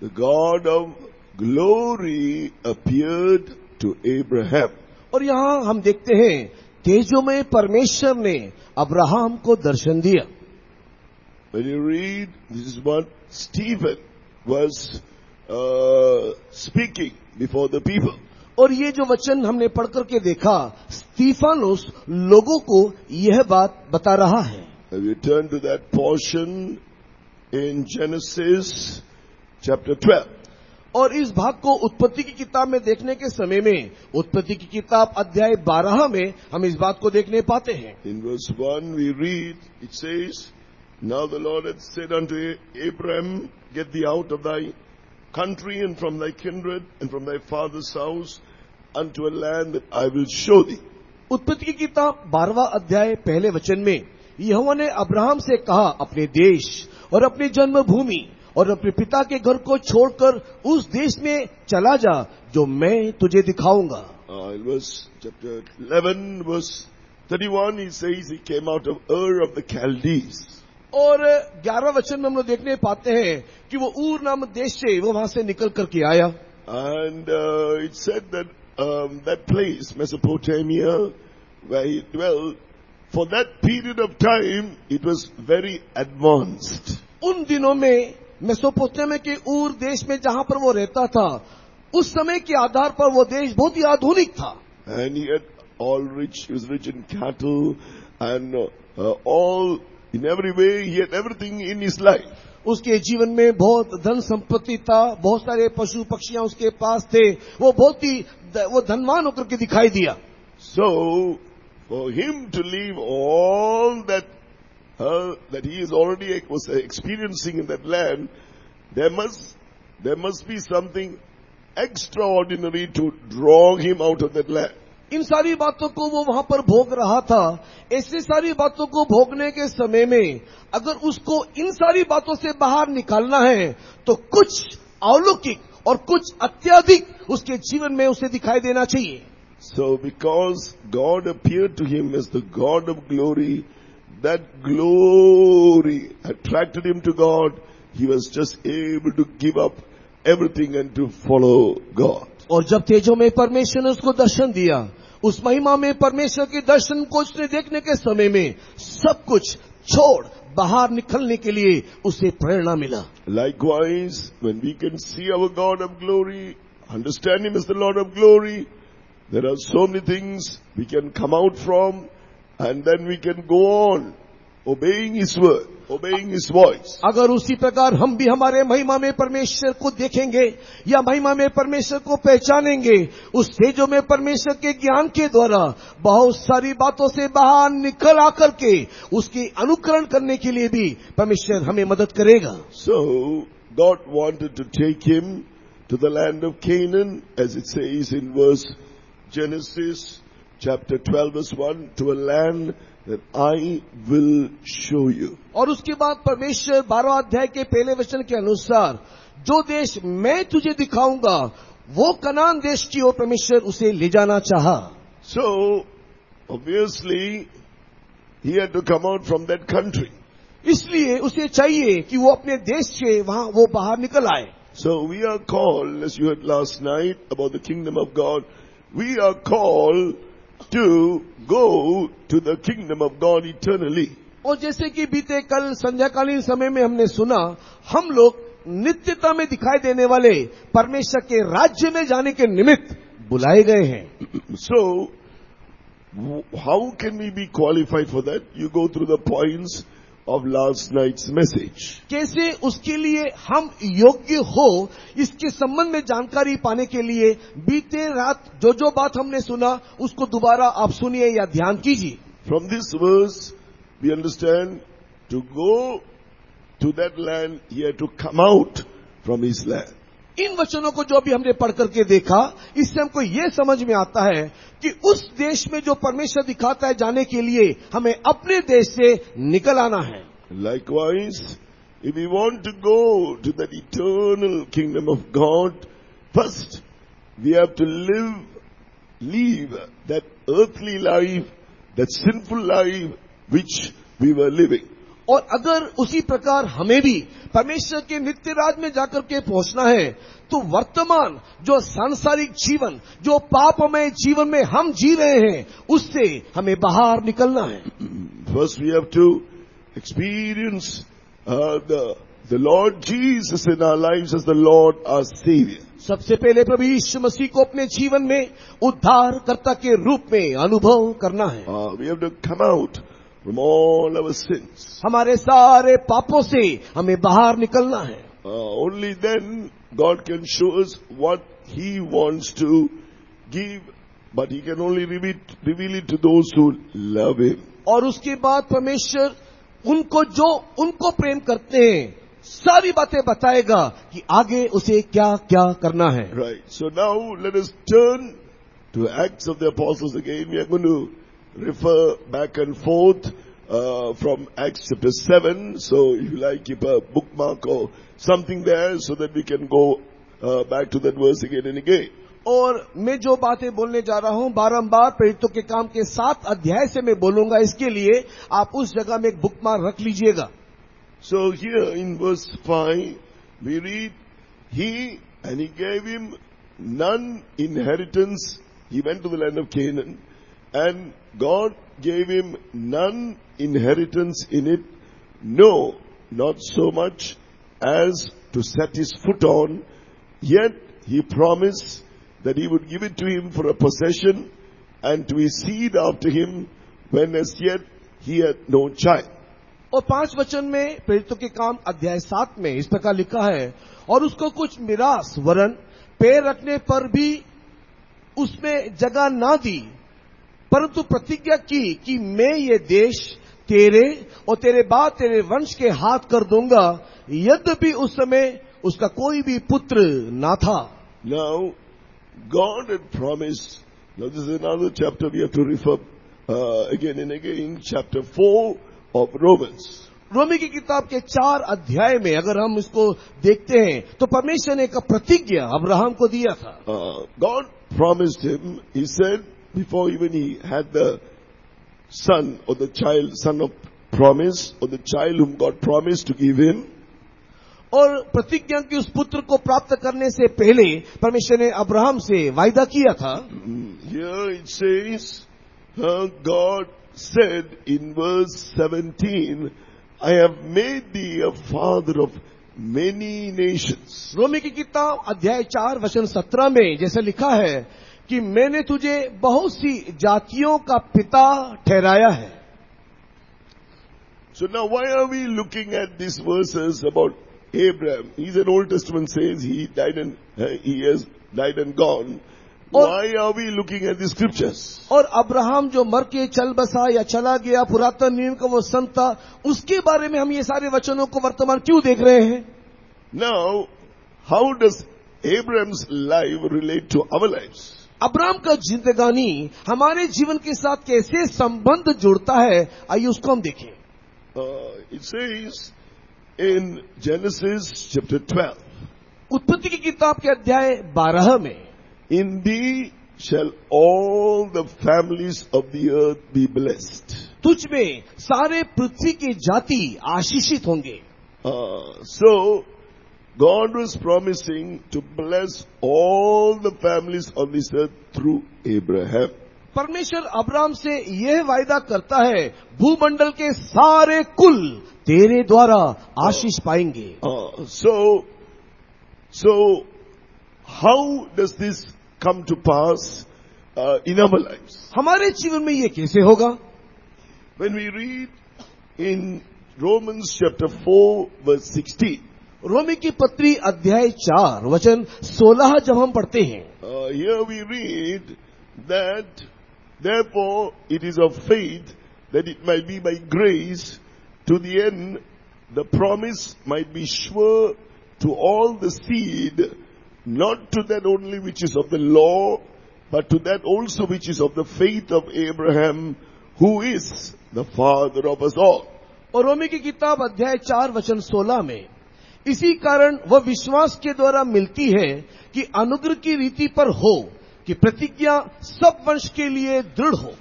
the God of glory appeared to Abraham. और यहाँ हम देखते हैं तेजोमय परमेश्वर ने अब्राहम को दर्शन दिया. When you read, this is what Stephen was speaking before the people. और ये जो वचन हमने पढ़ करके देखा, स्तीफानुस लोगों को यह बात बता रहा है. We turn to that portion in Genesis chapter 12. और इस भाग को उत्पत्ति की किताब में देखने के समय में, उत्पत्ति की किताब अध्याय 12 में हम इस बात को देखने पाते हैं. In verse 1 we read, it says, Now the Lord had said unto Abraham, Get thee out of thy country and from thy kindred and from thy father's house unto a land that I will show thee. उत्पत्ति की किताब 12वां अध्याय पहले वचन में यहोवा ने Abraham से कहा, अपने देश और अपनी जन्मभूमि और अपने पिता के घर को छोड़कर उस देश में चला जा जो मैं तुझे दिखाऊंगा. In verse chapter 11 verse 31 he says he came out of Ur of the Chaldees. और 11 वचन में हम लोग देखने पाते हैं कि वो ऊर नामक देश से वो वहां से निकल करके आया. And it said that that place, Mesopotamia, where he dwelt, for that period of time, it was very advanced. उन दिनों में मेसोपोटामिया के ऊर देश में जहां पर वो रहता था, उस समय के आधार पर वो देश बहुत ही आधुनिक था. And he had he was rich in cattle and all, in every way, he had everything in his life. उसके जीवन में बहुत धन संपत्ति था, बहुत सारे पशु पक्षियां उसके पास थे, वो बहुत ही वो धनवान होकर के दिखाई दिया. So, for him to leave all that he is already was experiencing in that land, there must be something extraordinary to draw him out of that land. इन सारी बातों को वो वहां पर भोग रहा था. ऐसी सारी बातों को भोगने के समय में अगर उसको इन सारी बातों से बाहर निकालना है तो कुछ अलौकिक और कुछ अत्यधिक उसके जीवन में उसे दिखाई देना चाहिए. So because God appeared to him as the God of glory, that glory attracted him to God. He was just able to give up everything and to follow God. और जब तेजों में परमेश्वर ने उसको दर्शन दिया, उस महिमा में परमेश्वर के दर्शन को उसने देखने के समय में सब कुछ छोड़ बाहर निकलने के लिए उसे प्रेरणा मिला. Likewise, when we can see our God of glory, understand him as the Lord of glory, there are so many things we can come out from, and then we can go on obeying his word, obeying his voice. अगर उसी प्रकार हम भी हमारे महिमा में परमेश्वर को देखेंगे या महिमा में परमेश्वर को पहचानेंगे, उस तेजों में परमेश्वर के ज्ञान के द्वारा बहुत सारी बातों से बाहर निकल आकर के उसकी अनुकरण करने के लिए भी परमेश्वर हमें मदद करेगा. So God wanted to take him to the land of Canaan, as it says in verse Genesis chapter 12 verse 1, to a land that I will show you. और उसके बाद परमेश्वर 12 अध्याय के पहले वचन के अनुसार जो देश मैं तुझे दिखाऊंगा वो कनान देश की ओर परमेश्वर उसे ले जाना चाहा. So obviously he had to come out from that country. इसलिए उसे चाहिए कि वो अपने देश से वहां वो बाहर निकल आए. So we are called, as you heard last night about the kingdom of God, we are called to go to the kingdom of God eternally. और जैसे कि बीते कल संध्याकालीन समय में हमने सुना, हम लोग नित्यता में दिखाई देने वाले परमेश्वर के राज्य में जाने के निमित्त बुलाए गए हैं। So, how can we be qualified for that? You go through the points of last night's message. कैसे उसके लिए हम योग्य हो, इसके संबंध में जानकारी पाने के लिए बीते रात जो बात हमने सुना उसको दोबारा आप सुनिए या ध्यान कीजिए। From this verse, we understand to go to that land, he had to come out from his land. इन वचनों को जो भी हमने पढ़ करके देखा, इससे हमको ये समझ में आता है कि उस देश में जो परमेश्वर दिखाता है जाने के लिए हमें अपने देश से निकल आना है। Likewise, if we want to go to that eternal kingdom of God, first we have to leave that earthly life, that sinful life which we were living. और अगर उसी प्रकार हमें भी परमेश्वर के नित्य राज में जाकर के पहुंचना है, तो वर्तमान जो सांसारिक जीवन, जो पापमय जीवन में हम जी रहे हैं, उससे हमें बाहर निकलना है। First we have to experience the Lord Jesus in our lives as the Lord our Savior. सबसे पहले प्रभु यीशु मसीह को अपने जीवन में उद्धारकर्ता के रूप में अनुभव करना है। We have to come out from all our sins. हमारे सारे पापों से हमें बाहर निकलना है। Only then God can show us what He wants to give, but He can only reveal it to those who love Him. और उसके बाद परमेश्वर उनको प्रेम करते हैं सारी बातें बताएगा कि आगे उसे क्या क्या करना है। Right. So now let us turn to Acts of the Apostles again. We are going to refer back and forth from Acts chapter 7. So if you like, keep a bookmark or something there so that we can go back to that verse again and again. और मैं जो बातें बोलने जा रहा हूं बारंबार प्रेरितों के काम के 7 अध्याय से मैं बोलूंगा, इसके लिए आप उस जगह में एक बुकमार्क रख लीजिएगा। So here in verse 5 we read, he gave him none inheritance. He went to the land of Canaan and God gave him none inheritance in it, no, not so much as to set his foot on, yet he promised that he would give it to him for a possession and to his seed after him when as yet he had no child. और 5 वचन में प्रेरितों के काम अध्याय 7 में इस प्रकार लिखा है, और उसको कुछ मिरास वरन पैर रखने पर भी उसमें जगह ना दी, परंतु प्रतिज्ञा की कि मैं ये देश तेरे और तेरे बाद तेरे वंश के हाथ कर दूंगा, यद्यपि उस समय उसका कोई भी पुत्र ना था। Now, God had promised, now this is another chapter we have to refer again and again, chapter 4 of Romans. रोमी की किताब के 4 अध्याय में अगर हम इसको देखते हैं तो परमेश्वर ने एक प्रतिज्ञा अब्राहम को दिया था। God promised him, he said, before even he had the son or the child, son of promise, or the child whom God promised to give him, और प्रतिज्ञा की उस पुत्र को प्राप्त करने से पहले परमेश्वर ने अब्राहम से वायदा किया था। Here it says, God said in verse 17, I have made thee a father of many nations. रोमी की किताब अध्याय 4 वचन 17 में जैसे लिखा है कि मैंने तुझे बहुत सी जातियों का पिता ठहराया है। So now why are we looking at these verses about Abraham? He's an Old Testament says he died and he has died and gone. Why are we looking at the scriptures? और Abraham जो मर के चल बसा या चला गया, पुरातन नियम का वो संत था, उसके बारे में हम ये सारे वचनों को वर्तमान क्यों देख रहे हैं? Now, how does Abraham's life relate to our lives? Abraham का जिंदगानी हमारे जीवन के साथ कैसे संबंध जोड़ता है, आइए उसको हम देखें। It says in Genesis chapter 12, उत्पत्ति की किताब के अध्याय 12 में, in thee shall all the families of the earth be blessed. तुझ में सारे पृथ्वी की जाति आशीषित होंगे। So God was promising to bless all the families on this earth through Abraham. परमेश्वर अब्राहम से यह वायदा करता है भूमंडल के सारे कुल तेरे द्वारा आशीष पाएंगे। So how does this come to pass in our lives? हमारे जीवन में ये कैसे होगा? When we read in Romans chapter 4 verse 16, रोमी की पत्री अध्याय 4 वचन 16 जब हम पढ़ते हैं, here we read that therefore it is of faith that it might be by grace to the end the promise might be sure to all the seed, not to that only which is of the law, but to that also which is of the faith of Abraham, who is the father of us all. और रोमी की किताब अध्याय 4 वचन 16 में, इसी कारण वह विश्वास के द्वारा मिलती है कि अनुग्रह की रीति पर हो कि प्रतिज्ञा सब वंश के लिए दृढ़ हो,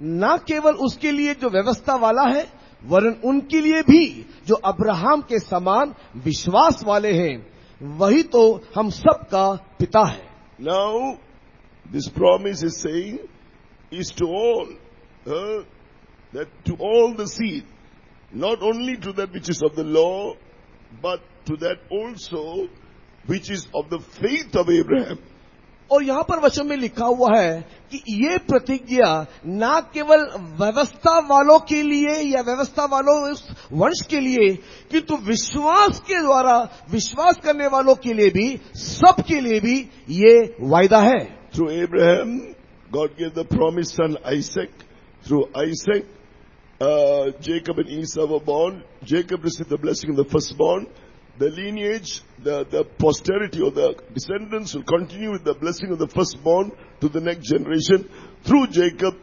न केवल उसके लिए जो व्यवस्था वाला है, वरन उनके लिए भी जो अब्राहम के समान विश्वास वाले हैं, वही तो हम सब का पिता है। Now this promise is saying is to all, that to all the seed, not only to that which is of the law, but to that also which is of the faith of Abraham. और यहां पर वचन में लिखा हुआ है कि ये प्रतिज्ञा न केवल व्यवस्था वालों के लिए या व्यवस्था वालों उस वंश के लिए, किंतु विश्वास के द्वारा विश्वास करने वालों के लिए भी, सब के लिए भी ये वायदा है। Through Abraham, God gave the promised son Isaac. Through Isaac, Jacob and Esau were born. Jacob received the blessing of the firstborn. The lineage, the posterity or the descendants will continue with the blessing of the firstborn to the next generation. Through Jacob,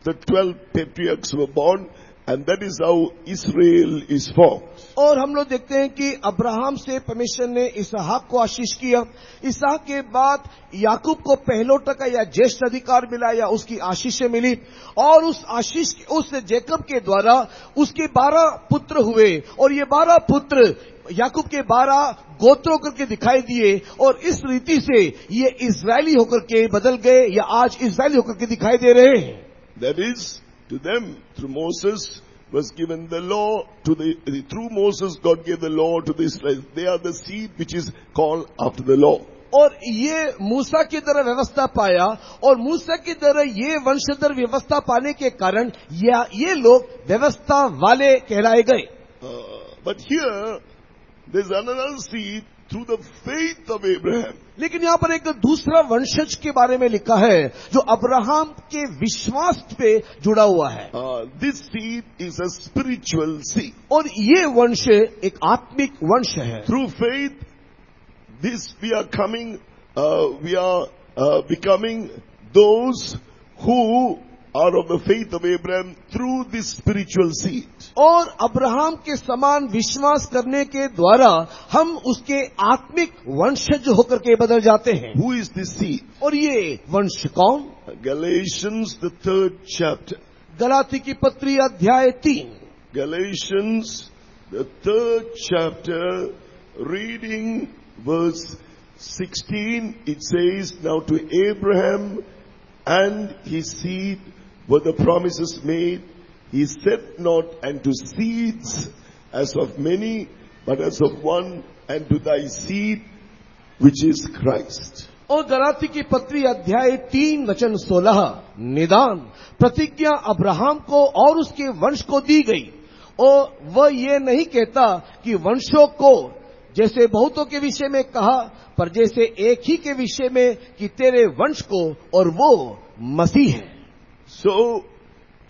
the 12 patriarchs were born, and that is how Israel is formed. और हम लोग देखते हैं कि Abraham से परमेश्वर ने इसहाक को आशीष किया, इसहाक के बाद याकूब को पहलोटा का या ज्येष्ठ अधिकार मिला या उसकी आशीषें मिली, और उस आशीष उस जेकब के द्वारा उसके 12 पुत्र हुए, और ये 12 पुत्र याकूब के 12 गोत्रों करके दिखाई दिए, और इस रीति से ये इजरायली होकर के बदल गए या आज इजरायली होकर के दिखाई दे रहे हैं। That is, to them through Moses was given the law, through Moses God gave the law to the Israelites. They are the seed which is called after the law. और ये मूसा की तरह व्यवस्था पाया, और मूसा की तरह ये वंशधर व्यवस्था पाने के कारण ये लोग व्यवस्था वाले कहलाए गए। But here there's another seed through the faith of Abraham. लेकिन यहाँ पर एक दूसरा वंशज के बारे में लिखा है जो अब्राहम के विश्वास पे जुड़ा हुआ है। This seed is a spiritual seed. और ये वंश एक आत्मिक वंश है। Through faith, this we are becoming those who are of the faith of Abraham through this spiritual seed. और अब्राहम के समान विश्वास करने के द्वारा हम उसके आत्मिक वंशज होकर के बदल जाते हैं। Who is this seed? और ये वंश कौन? Galatians the 3rd chapter. Galati की पत्री अध्याय 3। Galatians the 3rd chapter, reading verse 16, it says, now to Abraham and his seed were the promises made. He said not unto seeds as of many, but as of one, and to thy seed, which is Christ. और गलाती की पत्री अध्याय 3 वचन 16, निदान प्रतिज्ञा Abraham को और उसके वंश को दी गई, और वह ये नहीं कहता कि वंशों को, जैसे बहुतों के विषय में कहा, पर जैसे एक ही के विषय में कि तेरे वंश को, और वो मसीह है। So,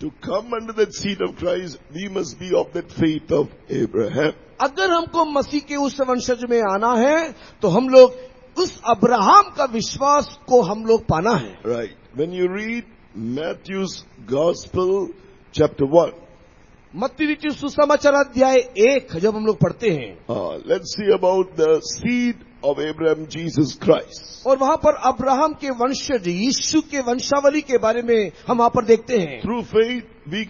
to come under that seed of Christ, we must be of that faith of Abraham. अगर हमको मसीह के उस वंशज में आना है, तो हम लोग उस अब्राहम का विश्वास को हम लोग पाना है। Right. When you read Matthew's Gospel, chapter 1. मत्ती रचित सुसमाचार अध्याय 1 जब हम लोग पढ़ते हैं, let's see about the seed of Abraham, Jesus Christ. और वहां पर अब्राहम के वंशज यीशु के वंशावली के बारे में हम वहां पर देखते हैं। Through faith we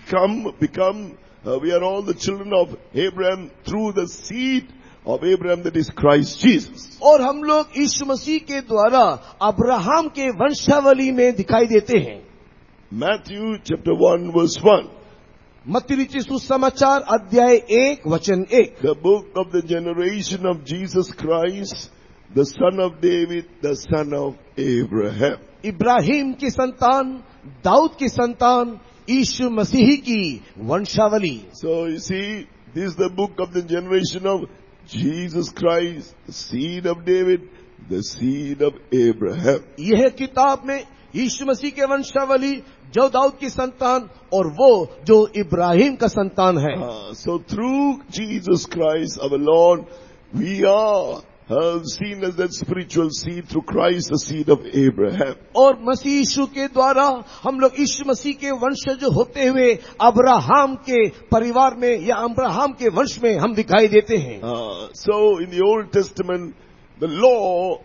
we are all the children of Abraham through the seed of Abraham, that is Christ Jesus. और हम लोग यीशु मसीह के द्वारा अब्राहम के वंशावली में दिखाई देते हैं। Matthew chapter 1 verse 1. मत्ती लिखित सुसमाचार अध्याय 1 वचन 1। The book of the generation of Jesus Christ, the son of David, the son of Abraham. Ibrahim की संतान, दाऊद की संतान, यीशु मसीह की वंशावली। So you see, this is the book of the generation of Jesus Christ, the seed of David, the seed of Abraham. यह किताब में यीशु मसीह के वंशावली, जो दाऊद की संतान और वो जो इब्राहिम का संतान है। So through Jesus Christ our Lord, we are seen as that spiritual seed through Christ, the seed of Abraham. और मसीह यीशु के द्वारा हम लोग यीशु मसीह के वंशज होते हुए अब्राहम के परिवार में या अब्राहम के वंश में हम दिखाई देते हैं। So in the Old Testament, the law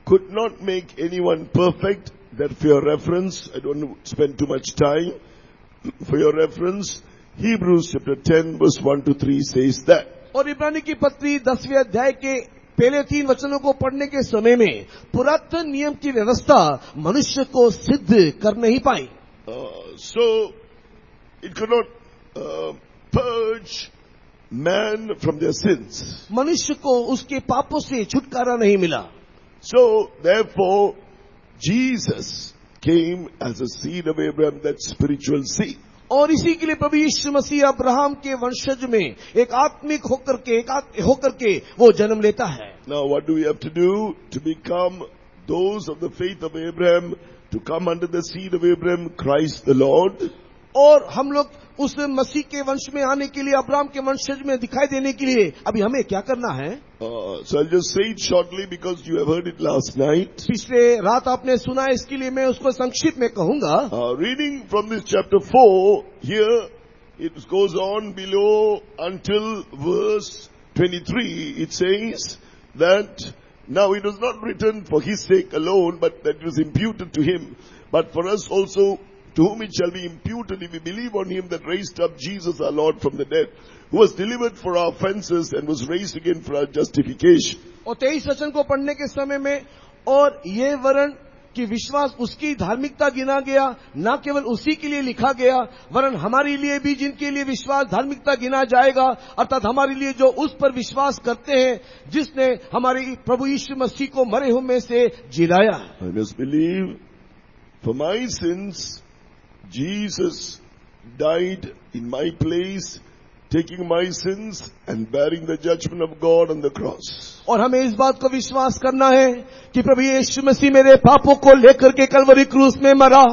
could not make anyone perfect. That for your reference, I don't spend too much time. For your reference, Hebrews chapter 10 verse 1 to 3 says that. और इब्रानी की पत्री 10वें अध्याय के पहले 3 वचनों को पढ़ने के समय में पुरातन नियम की व्यवस्था मनुष्य को सिद्ध कर नहीं पाई। So it could not purge man from their sins. मनुष्य को उसके पापों से छुटकारा नहीं मिला। So therefore, Jesus came as a seed of Abraham, that spiritual seed. और इसी के लिए प्रभु यीशु मसीह अब्राहम के वंशज में एक आत्मिक होकर के वो जन्म लेता है। Now what do we have to do to become those of the faith of Abraham, to come under the seed of Abraham, Christ the Lord? और हम लोग उस मसीह के वंश में आने के लिए, अब्राहम के वंशज में दिखाई देने के लिए अभी हमें क्या करना है? So I'll just say it shortly because you have heard it last night. पिछले रात आपने सुना, इसके लिए मैं उसको संक्षिप्त में कहूंगा। Reading from this chapter 4, here it goes on below until verse 23. It says that now it was not written for his sake alone, but that it was imputed to him. But for us also, to whom it shall be imputed if we believe on him that raised up Jesus our Lord from the dead, who was delivered for our offenses and was raised again for our justification. और 23 वचन को पढ़ने के समय में, और ये वरन कि विश्वास उसकी धार्मिकता गिना गया, न केवल उसी के लिए लिखा गया, वरन हमारे लिए भी, जिनके लिए विश्वास धार्मिकता गिना जाएगा, अर्थात हमारे लिए जो उस पर विश्वास करते हैं जिसने हमारे प्रभु यीशु मसीह को मरे हुए में से जिलाया। I must believe for my sins, Jesus died in my place, taking my sins and bearing the judgment of God on the cross. और हमें इस बात को विश्वास करना है कि प्रभु यीशु मसीह मेरे पापों को लेकर के कलवरी क्रूस में मरा,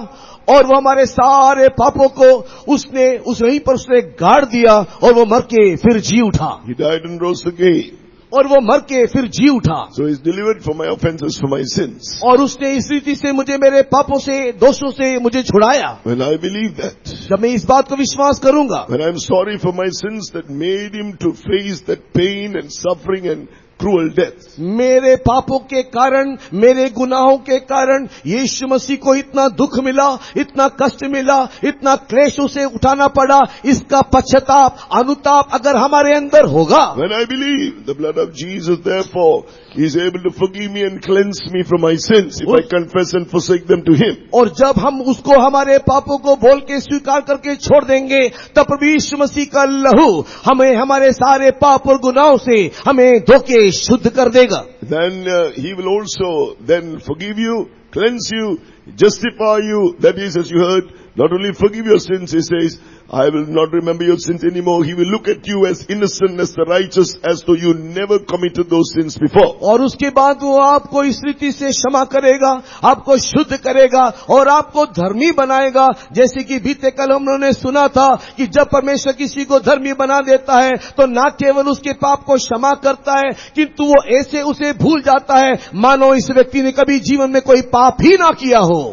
और वो हमारे सारे पापों को उसने वहीं पर उसने गाड़ दिया, और वो मर के फिर जी उठा। He died and rose again. और वो मर के फिर जी उठा। So he's delivered from my offenses, for my sins. और उसने इस रीति से मुझे मेरे पापों से, दोषों से मुझे छुड़ाया। When I believe that, जब मैं इस बात को विश्वास करूंगा, when I'm sorry for my sins that made him to face that pain and suffering and cruel death, मेरे पापों के कारण, मेरे गुनाहों के कारण यीशु मसीह को इतना दुख मिला, इतना कष्ट मिला, इतना क्लेश उसे उठाना पड़ा, इसका पश्चाताप, अनुताप अगर हमारे अंदर होगा, when I believe the blood of Jesus therefore is able to forgive me and cleanse me from my sins if I confess and forsake them to him. और जब हम उसको हमारे पापों को बोल के स्वीकार करके छोड़ देंगे, तब प्रभु यीशु मसीह का लहू हमें हमारे सारे पाप और गुनाहों से हमें धोके शुद्ध कर देगा। Then he will also then forgive you, cleanse you, justify you. That is, as you heard, not only forgive your sins, he says, I will not remember your sins anymore. He will look at you as innocent, as the righteous, as though you never committed those sins before. और उसके बाद वो आपको इस रीति से क्षमा करेगा, आपको शुद्ध करेगा और आपको धर्मी बनाएगा। जैसे कि बीते कल हम लोगों ने सुना था कि जब परमेश्वर किसी को धर्मी बना देता है तो न केवल उसके पाप को क्षमा करता है, किंतु वो ऐसे उसे भूल जाता है मानो इस व्यक्ति ने कभी जीवन में कोई पाप ही ना किया हो।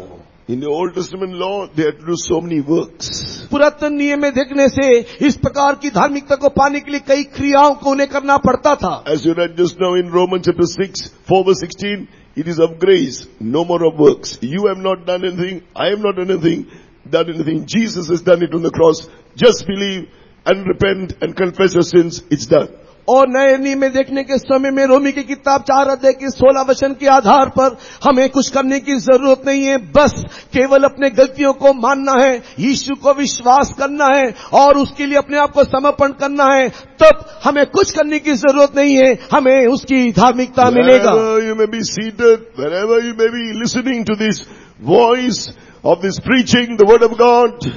In the Old Testament law, they had to do so many works. पुरातन नियम में देखने से इस प्रकार की धार्मिकता को पाने के लिए कई क्रियाओं को उन्हें करना पड़ता था। As you read just now in Romans chapter 6, 4 verse 16, it is of grace, no more of works. You have not done anything, I have not done anything. Jesus has done it on the cross. Just believe and repent and confess your sins, it's done. और नए नियम में देखने के समय में रोमी की किताब 4 अध्याय के 16 वचन के आधार पर हमें कुछ करने की जरूरत नहीं है, बस केवल अपने गलतियों को मानना है, यीशु को विश्वास करना है और उसके लिए अपने आप को समर्पण करना है। तब हमें कुछ करने की जरूरत नहीं है, हमें उसकी धार्मिकता मिलेगा। Wherever you may be seated, wherever you may be listening to this voice of this preaching the word of God,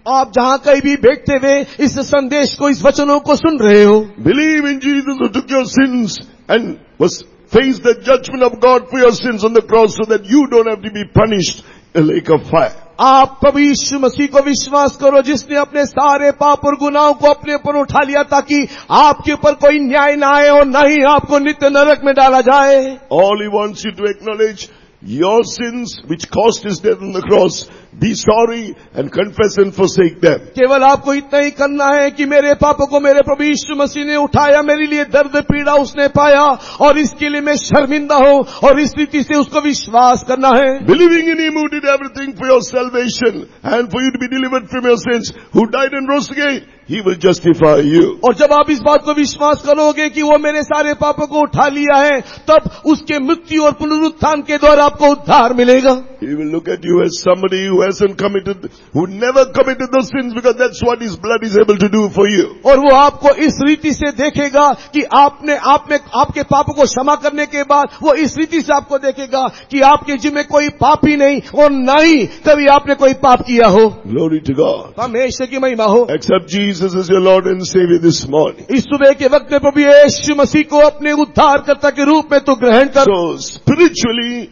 आप जहां कहीं भी बैठते हुए इस संदेश को, इस वचनों को सुन रहे हो, believe in Jesus who took your sins and was faced the judgment of God for your sins on the cross so that you don't have to be punished in a lake of fire. आप प्रभु यीशु मसीह को विश्वास करो जिसने अपने सारे पाप और गुनाहों को अपने ऊपर उठा लिया ताकि आपके ऊपर कोई न्याय न आए और न ही आपको नित्य नरक में डाला जाए। All he wants you to acknowledge your sins which cost his death on the cross, be sorry and confess and forsake them. केवल आपको इतना ही करना है कि मेरे पापों को मेरे प्रभु यीशु मसीह ने उठाया, मेरे लिए दर्द पीड़ा उसने पाया और इसके लिए मैं शर्मिंदा हूँ और इस रीति से उसको विश्वास करना है। Believing in him who did everything for your salvation and for you to be delivered from your sins, who died and rose again, he will justify you. और जब आप इस बात को विश्वास करोगे कि वो मेरे सारे पापों को उठा लिया है, तब उसके मृत्यु और पुनरुत्थान के द्वारा आपको उद्धार मिलेगा। He will look at you as somebody who never committed those sins because that's what his blood is able to do for you. और वो आपको इस रीति से देखेगा कि आपके पापों को क्षमा करने के बाद वो इस रीति से आपको देखेगा कि आपके जी में कोई पाप ही नहीं और न ही कभी आपने कोई पाप किया हो। Glory to God. परमेश्वर की महिमा हो। Accept Jesus as your Lord and Savior this morning. इस सुबह के वक्त में प्रभु यीशु मसीह को अपने उद्धारकर्ता के रूप में तो ग्रहण कर। So spiritually,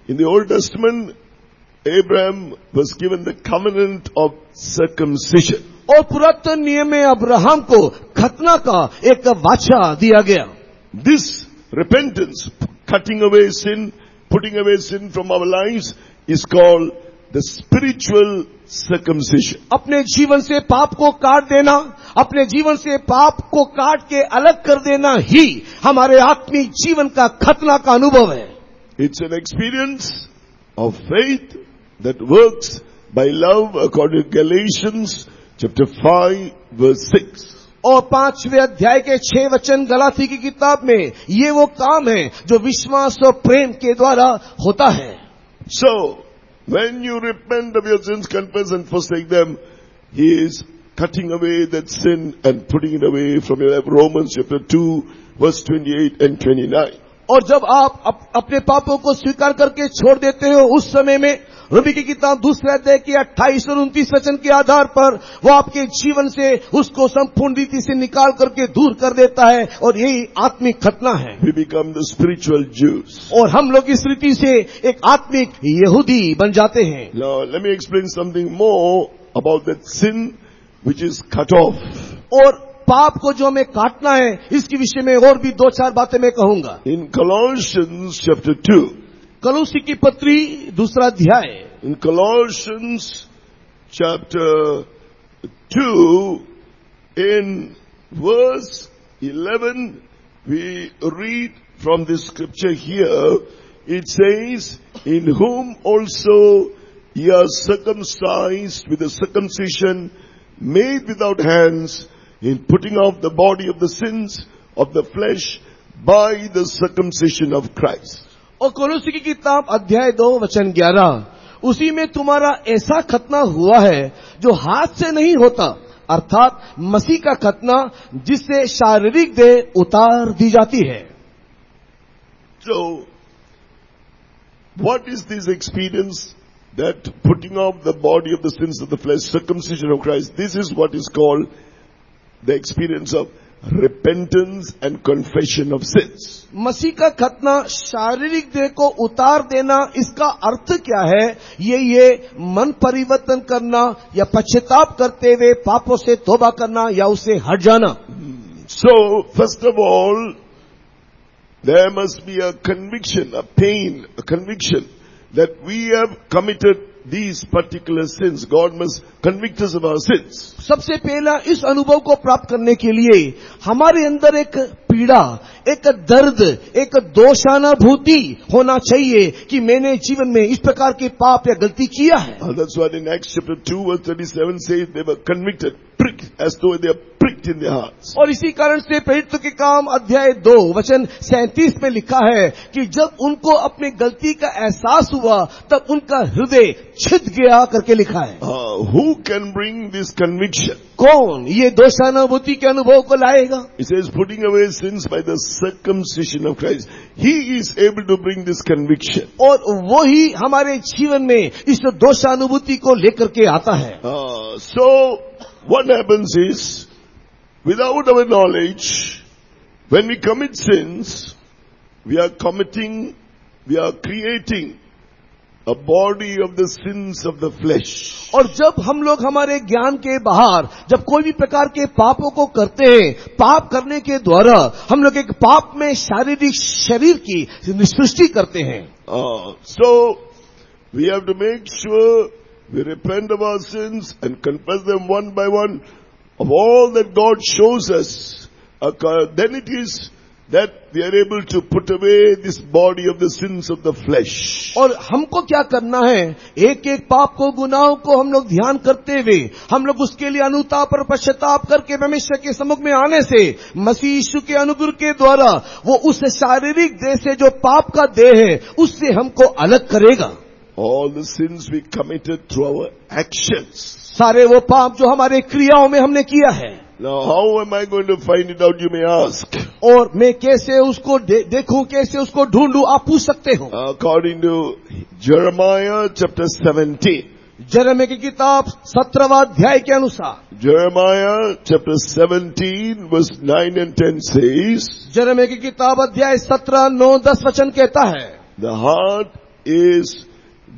in the Old Testament, Abraham was given the covenant of circumcision. और पुरातन नियम में अब्राहम को खतना का एक वाचा दिया गया। This repentance, cutting away sin, putting away sin from our lives, is called the spiritual circumcision. अपने जीवन से पाप को काट देना, अपने जीवन से पाप को काट के अलग कर देना ही हमारे आत्मिक जीवन का खतना का अनुभव है। It's an experience of faith that works by love according to Galatians chapter 5 verse 6. और 5वें अध्याय के 6 वचन गलाती की किताब में ये वो काम है जो विश्वास और प्रेम के द्वारा होता है। So, when you repent of your sins, confess and forsake them, he is cutting away that sin and putting it away from your life. Romans chapter 2 verse 28 and 29. और जब आप अपने पापों को स्वीकार करके छोड़ देते हो उस समय में रोमी की किताब 2 अध्याय के 28 और 29 वचन के आधार पर वो आपके जीवन से उसको संपूर्ण रीति से निकाल करके दूर कर देता है और यही आत्मिक खतना है। We become the spiritual Jews. और हम लोग इस रीति से एक आत्मिक यहूदी बन जाते हैं। Now let me explain something more about that sin which is cut off. और पाप को जो हमें काटना है इसके विषय में और भी 2-4 बातें मैं कहूंगा। In Colossians chapter 2. कलूसी की पत्री 2 अध्याय। In Colossians chapter 2 in verse 11 we read from this scripture here. It says, in whom also ye are circumcised with a circumcision made without hands, in putting off the body of the sins of the flesh by the circumcision of Christ. और कोलोसी की किताब अध्याय 2 वचन 11, उसी में तुम्हारा ऐसा खतना हुआ है जो हाथ से नहीं होता, अर्थात मसीह का खतना जिससे शारीरिक देह उतार दी जाती है। So, what is this experience that putting off the body of the sins of the flesh, circumcision of Christ? This is what is called the experience of repentance and confession of sins. मसीह का खतना शारीरिक देह को उतार देना, इसका अर्थ क्या है? ये मन परिवर्तन करना या पश्चाताप करते हुए पापों से तौबा करना या उससे हट जाना। So, first of all, there must be a conviction, a pain, a conviction that we have committed these particular sins. God must convict us of our sins. सबसे पहला इस अनुभव को प्राप्त करने के लिए हमारे अंदर एक पीड़ा, एक दर्द, एक दोषानुभूति होना चाहिए कि मैंने जीवन में इस प्रकार के पाप या गलती किया है। That's what in Acts chapter 2 verse 37 says they were convicted. pricked, as though they are pricked in their hearts. और इसी कारण से प्रेरितों के काम अध्याय 2 वचन 37 में लिखा है कि जब उनको अपनी गलती का एहसास हुआ तब उनका हृदय छिद गया करके लिखा है। Who can bring this conviction? कौन ये दोषानुभूति के अनुभव को लाएगा? It says, putting away sins by the circumcision of Christ. He is able to bring this conviction. और वो ही हमारे जीवन में इस दोषानुभूति को लेकर के आता है। So, what happens is, without our knowledge, when we commit sins, we are creating a body of the sins of the flesh. और जब हम लोग हमारे ज्ञान के बाहर जब कोई भी प्रकार के पापों को करते हैं, पाप करने के द्वारा हम लोग एक पाप में शारीरिक शरीर की सृष्टि करते हैं। So, we have to make sure we repent of our sins and confess them one by one of all that God shows us. Then it is that we are able to put away this body of the sins of the flesh. और हमको क्या करना है, एक एक पाप को, गुनाहों को हम लोग ध्यान करते हुए हम लोग उसके लिए अनुताप और पश्चाताप करके परमेश्वर के सम्मुख में आने से मसीह यीशु के अनुग्रह के द्वारा वो उस शारीरिक देह से जो पाप का देह है उससे हमको अलग करेगा। All the sins we committed through our actions. सारे वो पाप जो हमारे क्रियाओं में हमने किया है। Now how am I going to find it out, you may ask? और मैं कैसे उसको देखूं, कैसे उसको ढूंढूं, आप पूछ सकते हो। According to Jeremiah chapter 17. यिर्मयाह की किताब 17वां अध्याय के अनुसार, Jeremiah chapter 17 verse 9 and 10 says, यिर्मयाह की किताब अध्याय 17, 9, 10 वचन कहता है, the heart is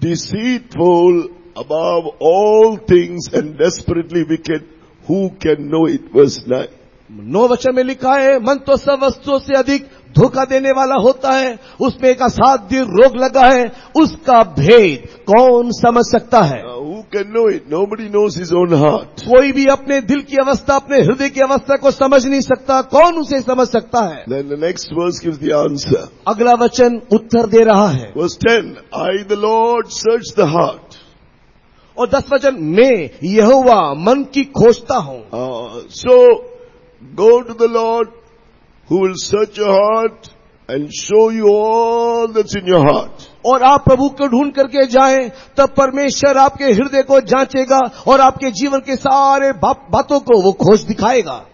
deceitful above all things and desperately wicked. Who can know it? Verse 9. 9 वचन में लिखा है, मन तो सब वस्तुओं से अधिक धोखा देने वाला होता है, उसमें एक असाध्य रोग लगा है, उसका भेद कौन समझ सकता है? Who can know it? Nobody knows his own heart. कोई भी अपने दिल की अवस्था, अपने हृदय की अवस्था को समझ नहीं सकता, कौन उसे समझ सकता है? Then the next verse gives the answer. अगला वचन उत्तर दे रहा है। Verse 10. I, the Lord, search the heart. और 10 वचन, मैं यहोवा मन की खोजता हूं। So, go to the Lord who will search your heart and show you all that's in your heart. और आप प्रभु को ढूंढ करके जाएं, तब परमेश्वर आपके हृदय को जांचेगा और आपके जीवन के सारे बातों को वो खोज दिखाएगा।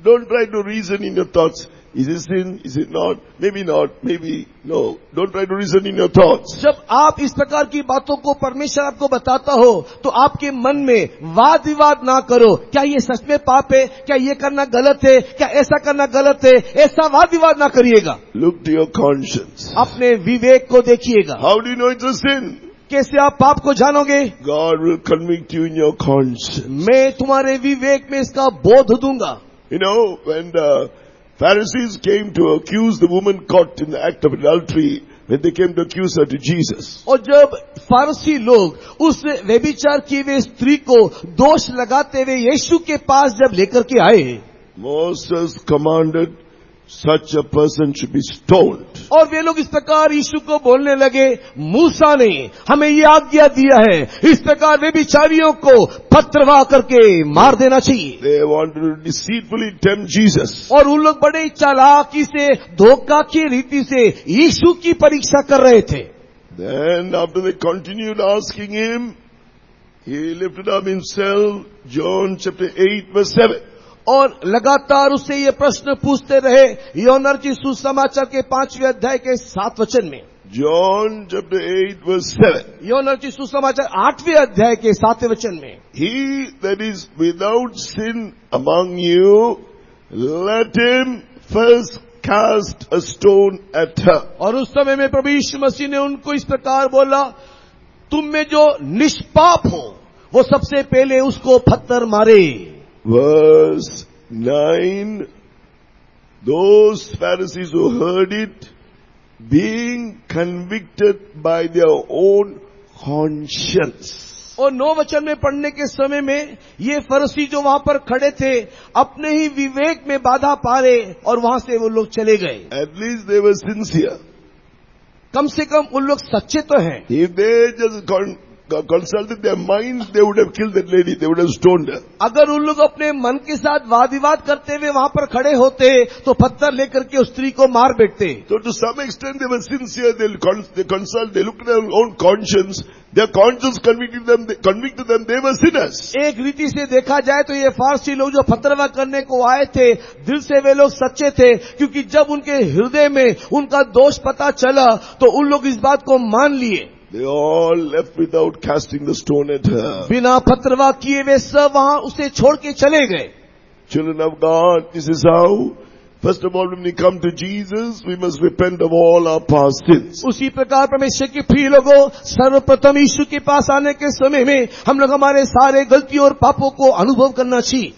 Don't try to reason in your thoughts. Is it sin? Is it not? Maybe not. Maybe no. Don't try to reason in your thoughts. जब आप इस प्रकार की बातों को परमेश्वर आपको बताता हो तो आपके मन में वाद विवाद ना करो। क्या ये सच में पाप है? क्या ये करना गलत है? क्या ऐसा करना गलत है? ऐसा वाद विवाद ना करिएगा। Look to your conscience. अपने विवेक को देखिएगा। How do you know it's a sin? कैसे आप पाप को जानोगे? God will convict you in your conscience. मैं तुम्हारे विवेक में इसका बोध दूंगा। You know, when the Pharisees came to accuse the woman caught in the act of adultery, when they came to accuse her to Jesus. और जब फारसी लोग उस व्यभिचार की हुई स्त्री को दोष लगाते हुए यीशु के पास जब लेकर के आए, Moses commanded such a person should be stoned. और वे लोग इस प्रकार यीशु को बोलने लगे, मूसा ने हमें ये आज्ञा दिया है, इस प्रकार व्यभिचारियों को पथरवा करके मार देना चाहिए। They wanted to deceitfully tempt Jesus. और उन लोग बड़े चालाकी से, धोखा की रीति से यीशु की परीक्षा कर रहे थे। Then after they continued asking him, he lifted up himself, John chapter 8 verse 7. और लगातार उससे ये प्रश्न पूछते रहे, यूहन्ना रचित सुसमाचार के 5वें अध्याय के 7 वचन में। John chapter 8 verse 7. यूहन्ना रचित सुसमाचार 8वें अध्याय के 7वें वचन में, He that is without sin among you, let him first cast a stone at her. और उस समय में प्रभु यीशु मसीह ने उनको इस प्रकार बोला, तुम में जो निष्पाप हो वो सबसे पहले उसको पत्थर मारे। Verse 9, those Pharisees who heard it, being convicted by their own conscience. और 9 वचन में पढ़ने के समय में ये फरीसी जो वहां पर खड़े थे, अपने ही विवेक में बाधा पा रहे और वहां से वो लोग चले गए। At least they were sincere. कम से कम उन लोग सच्चे तो हैं। If they just consulted their minds, they would have killed that lady. They would have stoned her. अगर उन लोग अपने मन के साथ वाद विवाद करते हुए वहां पर खड़े होते तो पत्थर लेकर के उस स्त्री को मार बैठते. So to some extent they were sincere. They consult. They looked at their own conscience. Their conscience convicted them. They were sinners. एक रीति से देखा जाए तो ये फारसी लोग जो फतरवा करने को आए थे, दिल से वे लोग सच्चे थे, क्योंकि जब उनके हृदय में उनका दोष पता चला तो उन लोग इस बात को मान लिए. They all left without casting the stone at her. बिना फतरवा किए वे सब वहां उसे छोड़ के चले गए. Children of God, this is how. First of all, when we come to Jesus, we must repent of all our past sins. उसी प्रकार परमेश्वर के प्रिय लोगों, सर्वप्रथम यीशु के पास आने के समय में हम लोग हमारे सारे गलतियों और पापों को अनुभव करना चाहिए.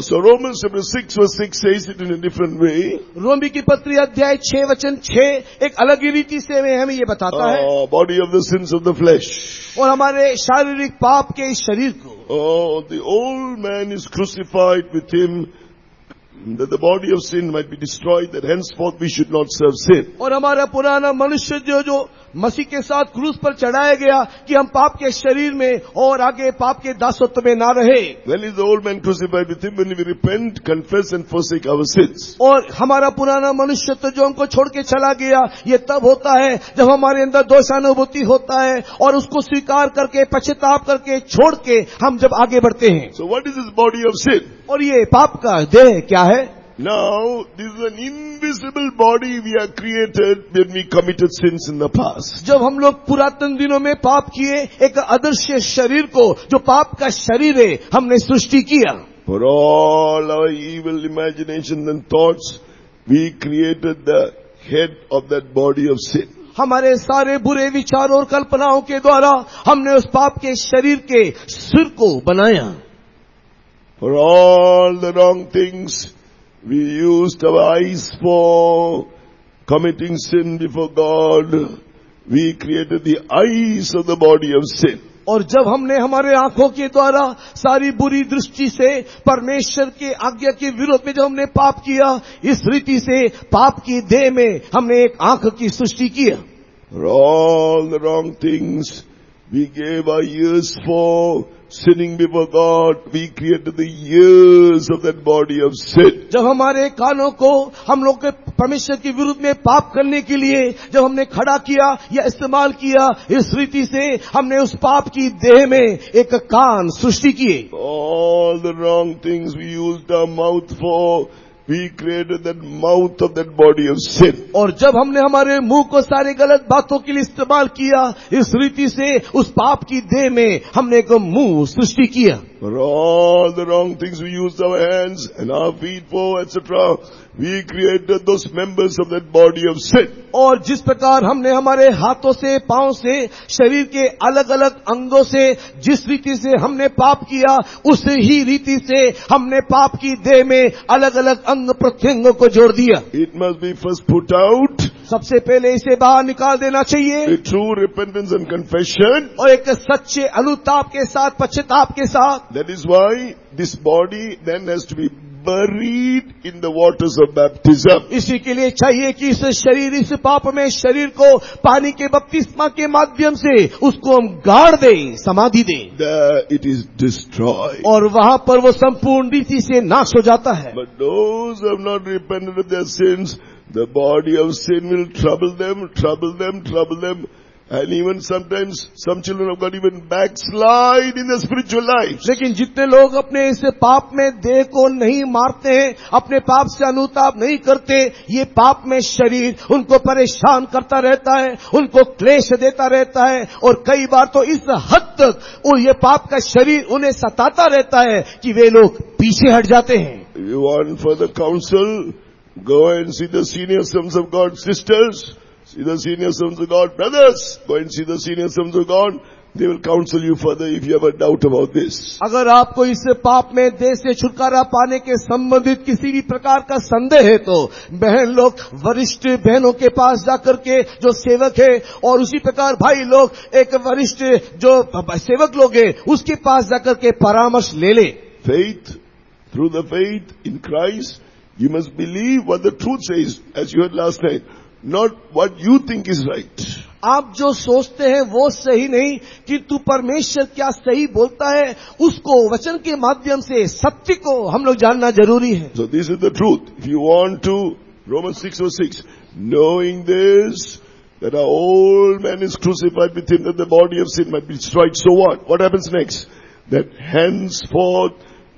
So Romans chapter 6 verse 6 says it in a different way. रोमी की पत्री अध्याय 6 वचन 6 एक अलग ही रीति से हमें ये बताता है. Body of the sins of the flesh. और हमारे शारीरिक पाप के इस शरीर को. The old man is crucified with him, that the body of sin might be destroyed, that henceforth we should not serve sin. और हमारा पुराना मनुष्य जो मसीह के साथ क्रूस पर चढ़ाया गया कि हम पाप के शरीर में और आगे पाप के दासत्व में ना रहे. When is the old man crucified with him? When we repent, confess and forsake our sins. और हमारा पुराना मनुष्य तो जो हमको छोड़ के चला गया, ये तब होता है जब हमारे अंदर दोषानुभूति होता है और उसको स्वीकार करके पश्चाताप करके छोड़ के हम जब आगे बढ़ते हैं. So what is this body of sin? और ये पाप का देह क्या है? Now, this is an invisible body we are created when we committed sins in the past. जब हम लोग पुरातन दिनों में पाप किए, एक अदृश्य शरीर को जो पाप का शरीर है हमने सृष्टि किया. For all our evil imaginations and thoughts, we created the head of that body of sin. हमारे सारे बुरे विचारों और कल्पनाओं के द्वारा हमने उस पाप के शरीर के सिर को बनाया. For all the wrong things, we used our eyes for committing sin before God. We created the eyes of the body of sin. और जब हमने हमारे आंखों के द्वारा सारी बुरी दृष्टि से परमेश्वर के आज्ञा के विरोध में जब हमने पाप किया, इस रीति से पाप की देह में हमने एक आंख की सृष्टि किया. For all the wrong things, we gave our ears for sinning before God. We created the ears of that body of sin. जब हमारे कानों को हम लोग के परमेश्वर के विरुद्ध में पाप करने के लिए जब हमने खड़ा किया या इस्तेमाल किया, इस रीति से हमने उस पाप की देह में एक कान सृष्टि किए. All the wrong things we used our mouth for, we created that mouth of that body of sin. और जब हमने हमारे मुंह को सारे गलत बातों के लिए इस्तेमाल किया, इस रीति से उस पाप की देह में हमने एक मुंह सृष्टि किया. For all the wrong things we used our hands and our feet for, etc., we created those members of that body of sin. और जिस प्रकार हमने हमारे हाथों से, पांव से, शरीर के अलग अलग अंगों से जिस रीति से हमने पाप किया, उस ही रीति से हमने पाप की देह में अलग अलग अंग प्रत्यंगों को जोड़ दिया. It must be first put out. सबसे पहले इसे बाहर निकाल देना चाहिए. A true repentance and confession. और एक सच्चे अनुताप के साथ, पश्चाताप के साथ. That is why this body then has to be buried in the waters of baptism. इसी के लिए चाहिए कि इस शरीर, इस पाप में शरीर को पानी के बपतिस्मा के माध्यम से उसको हम गाड़ दें, समाधि दें. There it is destroyed. और वहां पर वो संपूर्ण रीति से नाश हो जाता है. But those who have not repented of their sins, the body of sin will trouble them. And even sometimes some children of God even backslide in the spiritual life. लेकिन जितने लोग अपने इस पाप में देह को नहीं मारते हैं, अपने पाप से अनुताप नहीं करते, ये पाप में शरीर उनको परेशान करता रहता है, उनको क्लेश देता रहता है, और कई बार तो इस हद तक और ये पाप का शरीर उन्हें सताता रहता है कि वे लोग पीछे हट जाते हैं. You want further counsel? Go and see the senior sons of God, sisters. See the senior sons of God, brothers. Go and see the senior sons of God. They will counsel you further if you have a doubt about this. अगर आपको इस पाप में देह से छुटकारा पाने के संबंधित किसी भी प्रकार का संदेह है तो बहन लोग वरिष्ठ बहनों के पास जाकर के जो सेवक है, और उसी प्रकार भाई लोग एक वरिष्ठ जो सेवक लोग हैं उसके पास जाकर के परामर्श ले ले. Faith, through the faith in Christ, you must believe what the truth says, as you heard last night. Not what you think is right. आप जो सोचते हैं वो सही नहीं, किंतु परमेश्वर क्या सही बोलता है उसको वचन के माध्यम से सत्य को हम लोग जानना जरूरी है। So this is the truth. If you want to, Romans 6:6, knowing this, that our old man is crucified with him, that the body of sin might be destroyed. So what? What happens next? That henceforth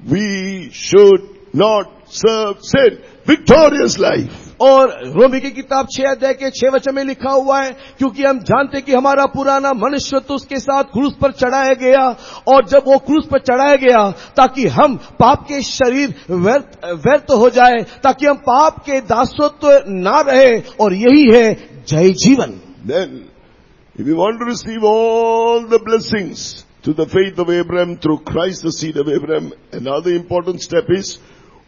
we should not serve sin. Victorious life. और रोमी की किताब 6 अध्याय के 6 वचन में लिखा हुआ है, क्योंकि हम जानते कि हमारा पुराना मनुष्य तो उसके साथ क्रूस पर चढ़ाया गया, और जब वो क्रूस पर चढ़ाया गया ताकि हम पाप के शरीर व्यर्थ हो जाए, ताकि हम पाप के दासत्व ना रहे, और यही है जय जीवन। Then, if you want to receive all the blessings to the faith of Abraham through Christ, the seed of Abraham, another important step is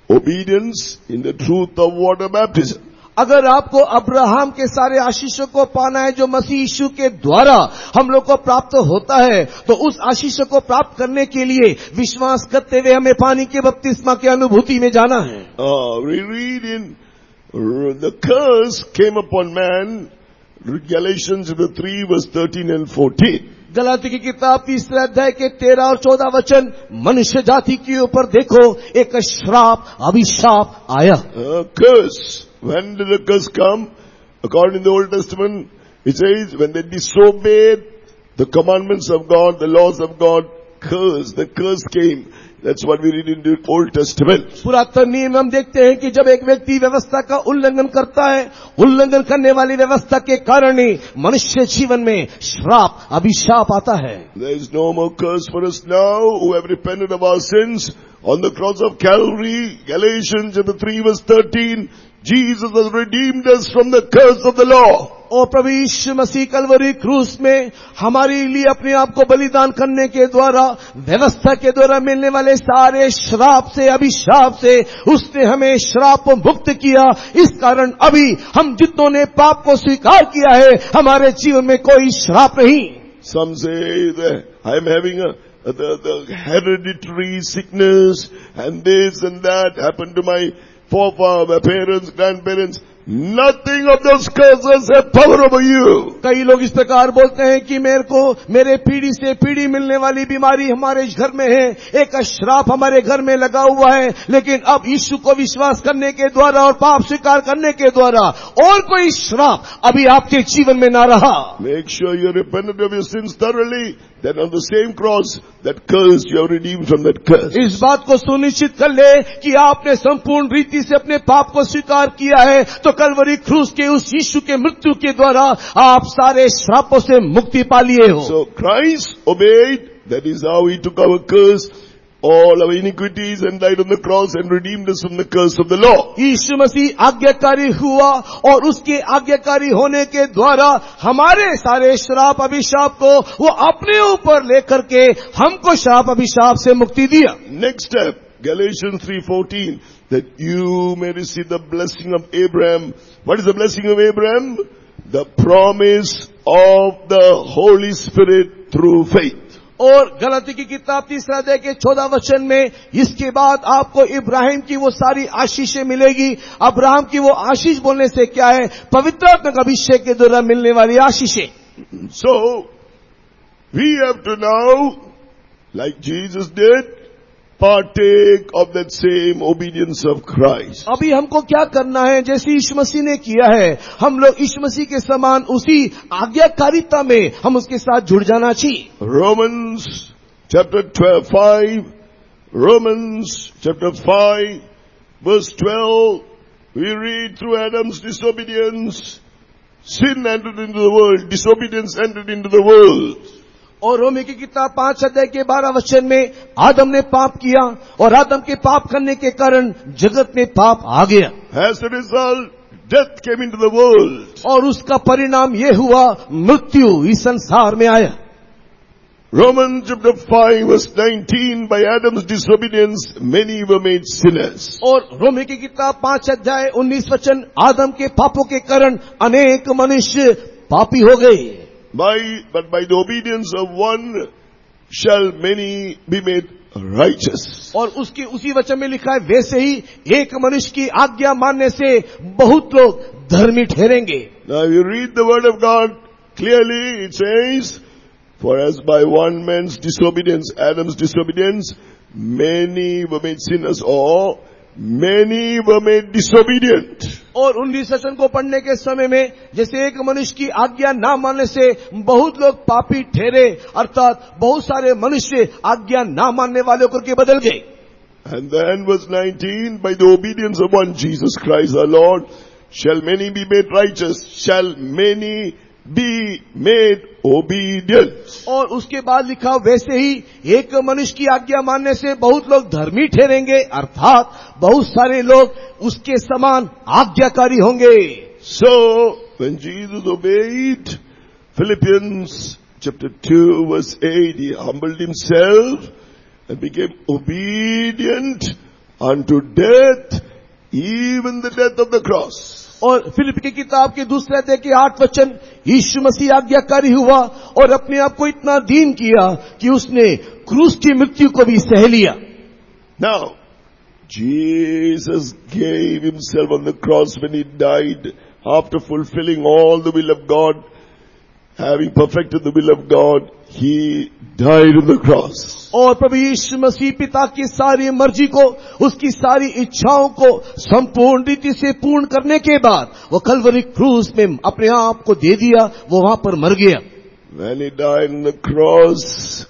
obedience in the truth of water baptism. अगर आपको Abraham के सारे आशीषों को पाना है जो मसीह यीशु के द्वारा हम लोग को प्राप्त होता है, तो उस आशीषों को प्राप्त करने के लिए विश्वास करते हुए हमें पानी के बपतिस्मा की अनुभूति में जाना है। We read in the curse came upon man, Galatians 3 verse 13 and 14. Galati की किताब 3 अध्याय के 13 और 14 वचन, मनुष्य जाति के ऊपर देखो एक श्राप अभिशाप आया। Curse. When did the curse come? According to the Old Testament, it says when they disobeyed the commandments of God, the laws of God, the curse came. That's what we read in the Old Testament. पुरातन नियम में हम देखते हैं कि जब एक व्यक्ति व्यवस्था का उल्लंघन करता है, उल्लंघन करने वाली व्यवस्था के कारण ही मनुष्य जीवन में श्राप अभिशाप आता है। There is no more curse for us now who have repented of our sins on the cross of Calvary. Galatians 3 verse 13, Jesus has redeemed us from the curse of the law. और प्रभु यीशु मसीह कलवरी क्रूस में हमारे लिए अपने आप को बलिदान करने के द्वारा, व्यवस्था के द्वारा मिलने वाले सारे श्राप से अभिशाप से उसने हमें श्राप मुक्त किया। इस कारण अभी हम जितनों ने पाप को स्वीकार किया है, हमारे जीवन में कोई श्राप नहीं। Some say that I am having the hereditary sickness and this and that happened to my parents, grandparents. Nothing of those curses have power over you. कई लोग इस प्रकार बोलते हैं कि मेरे पीढ़ी से पीढ़ी मिलने वाली बीमारी हमारे घर में है, एक श्राप हमारे घर में लगा हुआ है, लेकिन अब यीशु को विश्वास करने के द्वारा और पाप स्वीकार करने के द्वारा और कोई श्राप अभी आपके जीवन में ना रहा। Make sure you repent of your sins thoroughly. Then on the same cross, that curse, you are redeemed from that curse. इस बात को सुनिश्चित कर ले कि आपने संपूर्ण रीति से अपने पाप को स्वीकार किया है, तो कलवरी क्रूस के उस यीशु के मृत्यु के द्वारा आप सारे श्रापों से मुक्ति पा लिए हो। So Christ obeyed. That is how he took our curse, all our iniquities, and died on the cross and redeemed us from the curse of the law. यीशु मसीह आज्ञाकारी हुआ और उसके आज्ञाकारी होने के द्वारा हमारे सारे श्राप अभिशाप को वो अपने ऊपर लेकर के हमको श्राप अभिशाप से मुक्ति दिया। Next step, Galatians 3:14, that you may receive the blessing of Abraham. What is the blessing of Abraham? The promise of the Holy Spirit through faith. और गलाती की किताब 3 अध्याय के 14 वचन में, इसके बाद आपको इब्राहिम की वो सारी आशीषें मिलेगी। अब्राहम की वो आशीष बोलने से क्या है? पवित्र आत्मा का अभिषेक के द्वारा मिलने वाली आशीषें। So, we have to now, like Jesus did, partake of that same obedience of Christ. अभी हमको क्या करना है? जैसे यीशु मसीह ने किया है, हम लोग यीशु मसीह के समान उसी आज्ञाकारिता में हम उसके साथ जुड़ जाना चाहिए। Romans chapter 5 verse 12, we read, through Adam's disobedience, sin entered into the world, disobedience entered into the world. और रोमी की किताब 5 अध्याय के 12 वचन में आदम ने पाप किया और आदम के पाप करने के कारण जगत में पाप आ गया। As a result, death came into the world. और उसका परिणाम ये हुआ, मृत्यु इस संसार में आया। Romans chapter 5 verse 19, by Adam's disobedience, many were made sinners. और रोमी की किताब 5 अध्याय 19 वचन, आदम के पापों के कारण अनेक मनुष्य पापी हो गए। But by the obedience of one shall many be made righteous. और उसकी उसी वचन में लिखा है, वैसे ही एक मनुष्य की आज्ञा मानने से बहुत लोग धर्मी ठहरेंगे। Now you read the word of God, Clearly it says, for as by one man's disobedience, Adam's disobedience, many were made sinners, or many were made disobedient. और 19 वचन को पढ़ने के समय में जैसे एक मनुष्य की आज्ञा ना मानने से बहुत लोग पापी ठहरे, अर्थात बहुत सारे मनुष्य आज्ञा ना मानने वाले होकर के बदल गए. And then verse 19, by the obedience of one Jesus Christ our Lord, shall many be made righteous, shall many be made obedient. और उसके बाद लिखा वैसे ही एक मनुष्य की आज्ञा मानने से बहुत लोग धर्मी ठहरेंगे, अर्थात बहुत सारे लोग उसके समान आज्ञाकारी होंगे. So, when Jesus obeyed, Philippians chapter 2 verse 8, he humbled himself and became obedient unto death, even the death of the cross. और फिलिप की किताब के दूसरे अध्याय के 8 वचन, यीशु मसीह आज्ञाकारी हुआ और अपने आप को इतना दीन किया कि उसने क्रूस की मृत्यु को भी सह लिया. Now, Jesus gave himself on the cross when he died, after fulfilling all the will of God, having perfected the will of God, he died on the cross. और प्रभु यीशु मसीह पिता की सारी मर्जी को, उसकी सारी इच्छाओं को संपूर्ण रीति से पूर्ण करने के बाद वो कलवरी क्रूस में अपने आप को दे दिया, वो वहां पर मर गया. When he died on the cross,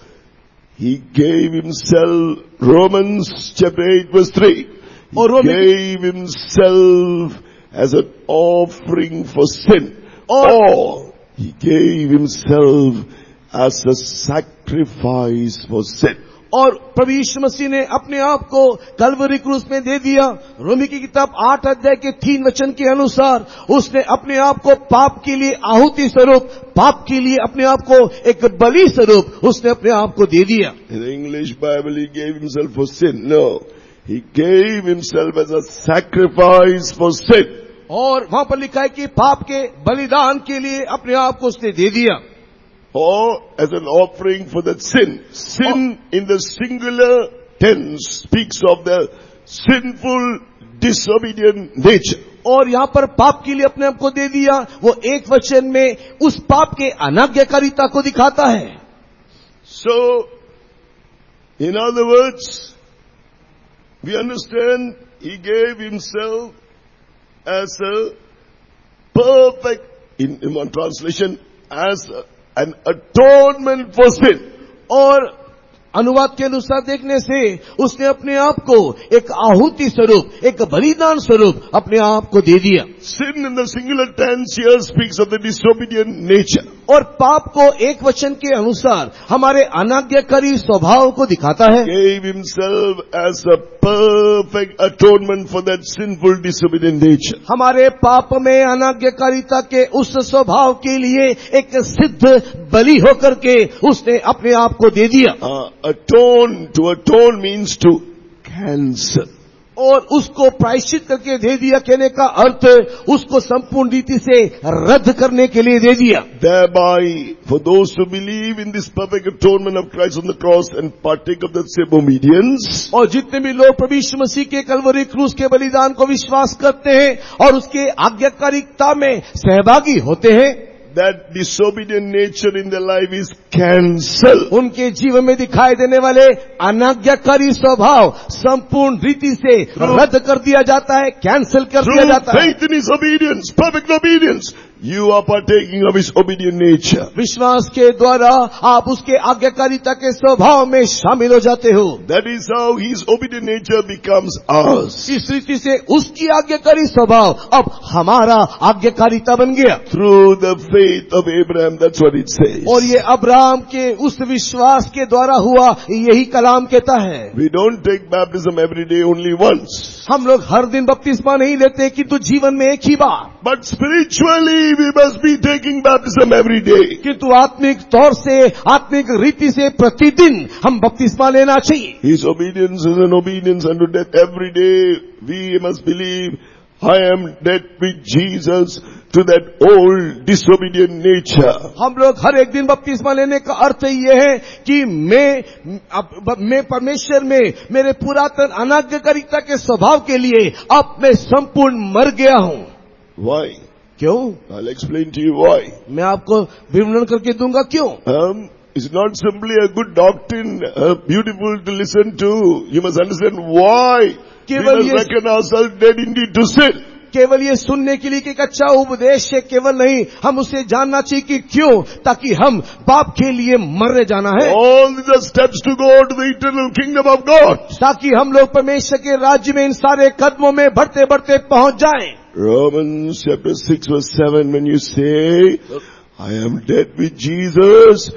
he gave himself, Romans chapter 8 verse 3, he gave himself as an offering for sin, or he gave himself as a sacrifice for sin. और प्रभु यीशु मसीह ने अपने आप को कलवरी क्रूस में दे दिया. रोमी की किताब 8 अध्याय के 3 वचन के अनुसार उसने अपने आप को पाप के लिए आहुति स्वरूप, पाप के लिए अपने आप को एक बलि स्वरूप उसने अपने आप को दे दिया. In the English Bible, he gave himself for sin. No, he gave himself as a sacrifice for sin. और वहां पर लिखा है कि पाप के बलिदान के लिए अपने आप को उसने दे दिया. Or as an offering for that sin. Sin in the singular tense speaks of the sinful, disobedient nature. और यहाँ पर पाप के लिए अपने आप को दे दिया, वो एक वचन में उस पाप के अनाज्ञाकारिता को दिखाता है. So, in other words, we understand he gave himself as a perfect, in one translation, as an atonement for sin. और अनुवाद के अनुसार देखने से उसने अपने आप को एक आहुति स्वरूप, एक बलिदान स्वरूप अपने आप को दे दिया. Sin in the singular tense here speaks of the disobedient nature. और पाप को एक वचन के अनुसार हमारे अनाज्ञाकारी स्वभाव को दिखाता है. Gave himself as a perfect atonement for that sinful, disobedient nature. हमारे पाप में अनाज्ञाकारिता के उस स्वभाव के लिए एक सिद्ध बलि होकर के उसने अपने आप को दे दिया. To atone means to cancel. और उसको प्रायश्चित करके दे दिया कहने का अर्थ उसको संपूर्ण रीति से रद्द करने के लिए दे दिया. Thereby, for those who believe in this perfect atonement of Christ on the cross and partake of that same obedience, और जितने भी लोग प्रभु यीशु मसीह के कलवरी क्रूस के बलिदान को विश्वास करते हैं और उसके आज्ञाकारिता में सहभागी होते हैं, that disobedient nature in their life is cancelled. उनके जीवन में दिखाई देने वाले अनाज्ञाकारी स्वभाव संपूर्ण रीति से रद्द कर दिया जाता है, कैंसिल कर दिया जाता है. Faith in his obedience, perfect obedience, you are partaking of his obedient nature. विश्वास के द्वारा आप उसके आज्ञाकारिता के स्वभाव में शामिल हो जाते हो. That is how his obedient nature becomes ours. इस रीति से उसकी आज्ञाकारी स्वभाव अब हमारा आज्ञाकारिता बन गया. Through the faith of Abraham, that's what it says. और ये अब्राहम के उस विश्वास के द्वारा हुआ, यही कलाम कहता है. We don't take baptism every day, only once. हम लोग हर दिन बपतिस्मा नहीं लेते किंतु जीवन में एक ही बार. But spiritually we must be taking baptism every day. किंतु आत्मिक तौर से, आत्मिक रीति से प्रतिदिन हम बपतिस्मा लेना चाहिए. His obedience is an obedience unto death. Every day we must believe, I am dead with Jesus to that old disobedient nature. हम लोग हर एक दिन बपतिस्मा लेने का अर्थ ये है कि मैं परमेश्वर में मेरे पुरातन अनाज्ञाकारिता के स्वभाव के लिए अब मैं संपूर्ण मर गया हूँ. Why? क्यों? I'll explain to you why. मैं आपको विवरण करके दूंगा क्यों. It's not simply a good doctrine, beautiful to listen to. You must understand why. We must reckon ourselves dead indeed to sin. केवल ये सुनने के लिए कि एक अच्छा उपदेश है, केवल नहीं, हम उसे जानना चाहिए कि क्यों, ताकि हम पाप के लिए मरने जाना है. All these are steps to go to the eternal kingdom of God. ताकि हम लोग परमेश्वर के राज्य में इन सारे कदमों में बढ़ते बढ़ते पहुंच जाएं. Romans chapter 6 verse 7, when you say, I am dead with Jesus,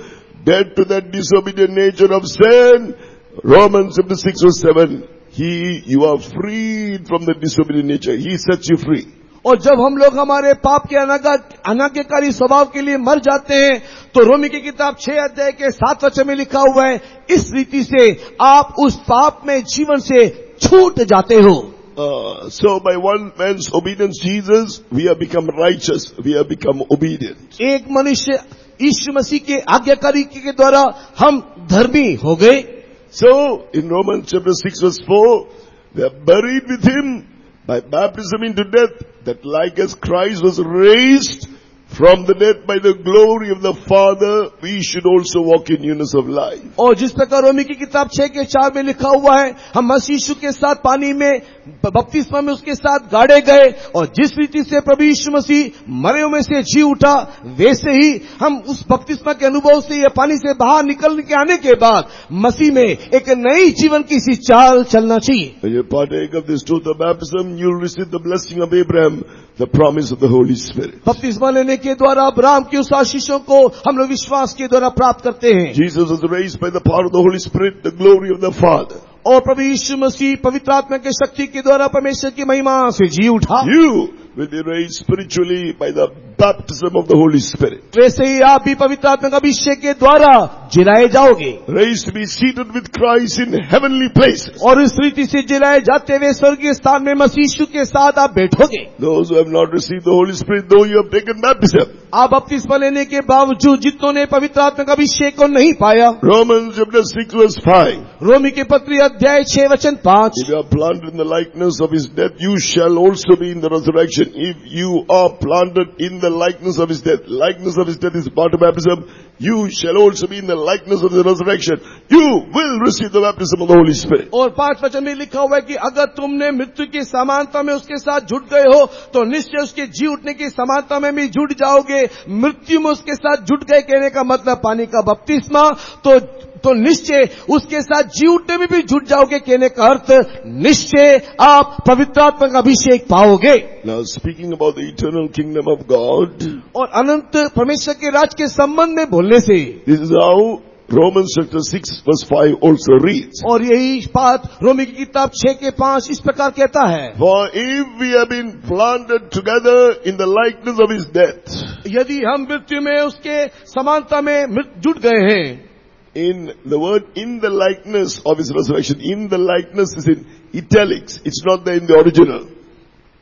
dead to that disobedient nature of sin. Romans chapter 6 verse 7, you are freed from the disobedient nature. He sets you free. और जब हम लोग हमारे पाप के अनाज्ञाकारी स्वभाव के लिए मर जाते हैं, तो रोमी की किताब 6 अध्याय के 7 वचन में लिखा हुआ है, इस रीति से आप उस पाप में जीवन से छूट जाते हो. So by one man's obedience Jesus, we have become righteous. We have become obedient. एक मनुष्य यीशु मसीह के आज्ञाकारी के द्वारा हम धर्मी हो गए. So in Romans chapter 6 verse 4, we are buried with him by baptism into death, that like as Christ was raised from the dead by the glory of the Father, we should also walk in newness of life. और जिस प्रकार रोमी की किताब 6 के 4 में लिखा हुआ है, हम मसीह यीशु के साथ पानी में बपतिस्मा में उसके साथ गाड़े गए, और जिस रीति से प्रभु यीशु मसीह मरे हुए में से जी उठा, वैसे ही हम उस बपतिस्मा के अनुभव से या पानी से बाहर निकल के आने के बाद मसीह में एक नई जीवन की सी चाल चलना चाहिए. When you partake of this truth of baptism, you'll receive the blessing of Abraham, the promise of the Holy Spirit. बपतिस्मा लेने के द्वारा अब्राहम की उस आशीषों को हम लोग विश्वास के द्वारा प्राप्त करते हैं. Jesus was raised by the power of the Holy Spirit, the glory of the Father. और प्रभु यीशु मसीह पवित्र आत्मा के शक्ति के द्वारा परमेश्वर की महिमा से जी उठा. You will be raised spiritually by the baptism of the Holy Spirit. वैसे ही आप भी पवित्र आत्मा का अभिषेक के द्वारा जिलाए जाओगे. Raised to be seated with Christ in heavenly places. और इस रीति से जिलाए जाते हुए स्वर्गीय स्थान में मसीह यीशु के साथ आप बैठोगे. Those who have not received the Holy Spirit, though you have taken baptism. आप बपतिस्मा लेने के बावजूद जितनों ने पवित्र आत्मा का अभिषेक को नहीं पाया. Romans chapter 6 verse 5. रोमी के पत्री अध्याय 6 वचन 5. If you are planted in the likeness of his death, you shall also be in the resurrection. If you are planted in the likeness of his death, likeness of his death is part of baptism, you shall also be in the likeness of the resurrection. You will receive the baptism of the Holy Spirit. और 5 वचन में लिखा हुआ है कि अगर तुमने मृत्यु की समानता में उसके साथ जुट गए हो, तो निश्चय उसके जी उठने की समानता में भी जुट जाओगे. मृत्यु में उसके साथ जुट गए कहने का मतलब पानी का बपतिस्मा, तो निश्चय उसके साथ जी उठने में भी जुट जाओगे कहने का अर्थ निश्चय आप पवित्र आत्मा का अभिषेक पाओगे. Now speaking about the eternal kingdom of God, और अनंत परमेश्वर के राज के संबंध में बोलने से, this is how Romans chapter 6 verse 5 also reads. और यही बात रोमी की किताब 6 के 5 इस प्रकार कहता है. For if we have been planted together in the likeness of his death, यदि हम मृत्यु में उसके समानता में जुट गए हैं. In the word in the likeness of his resurrection, in the likeness is in italics. It's not there in the original.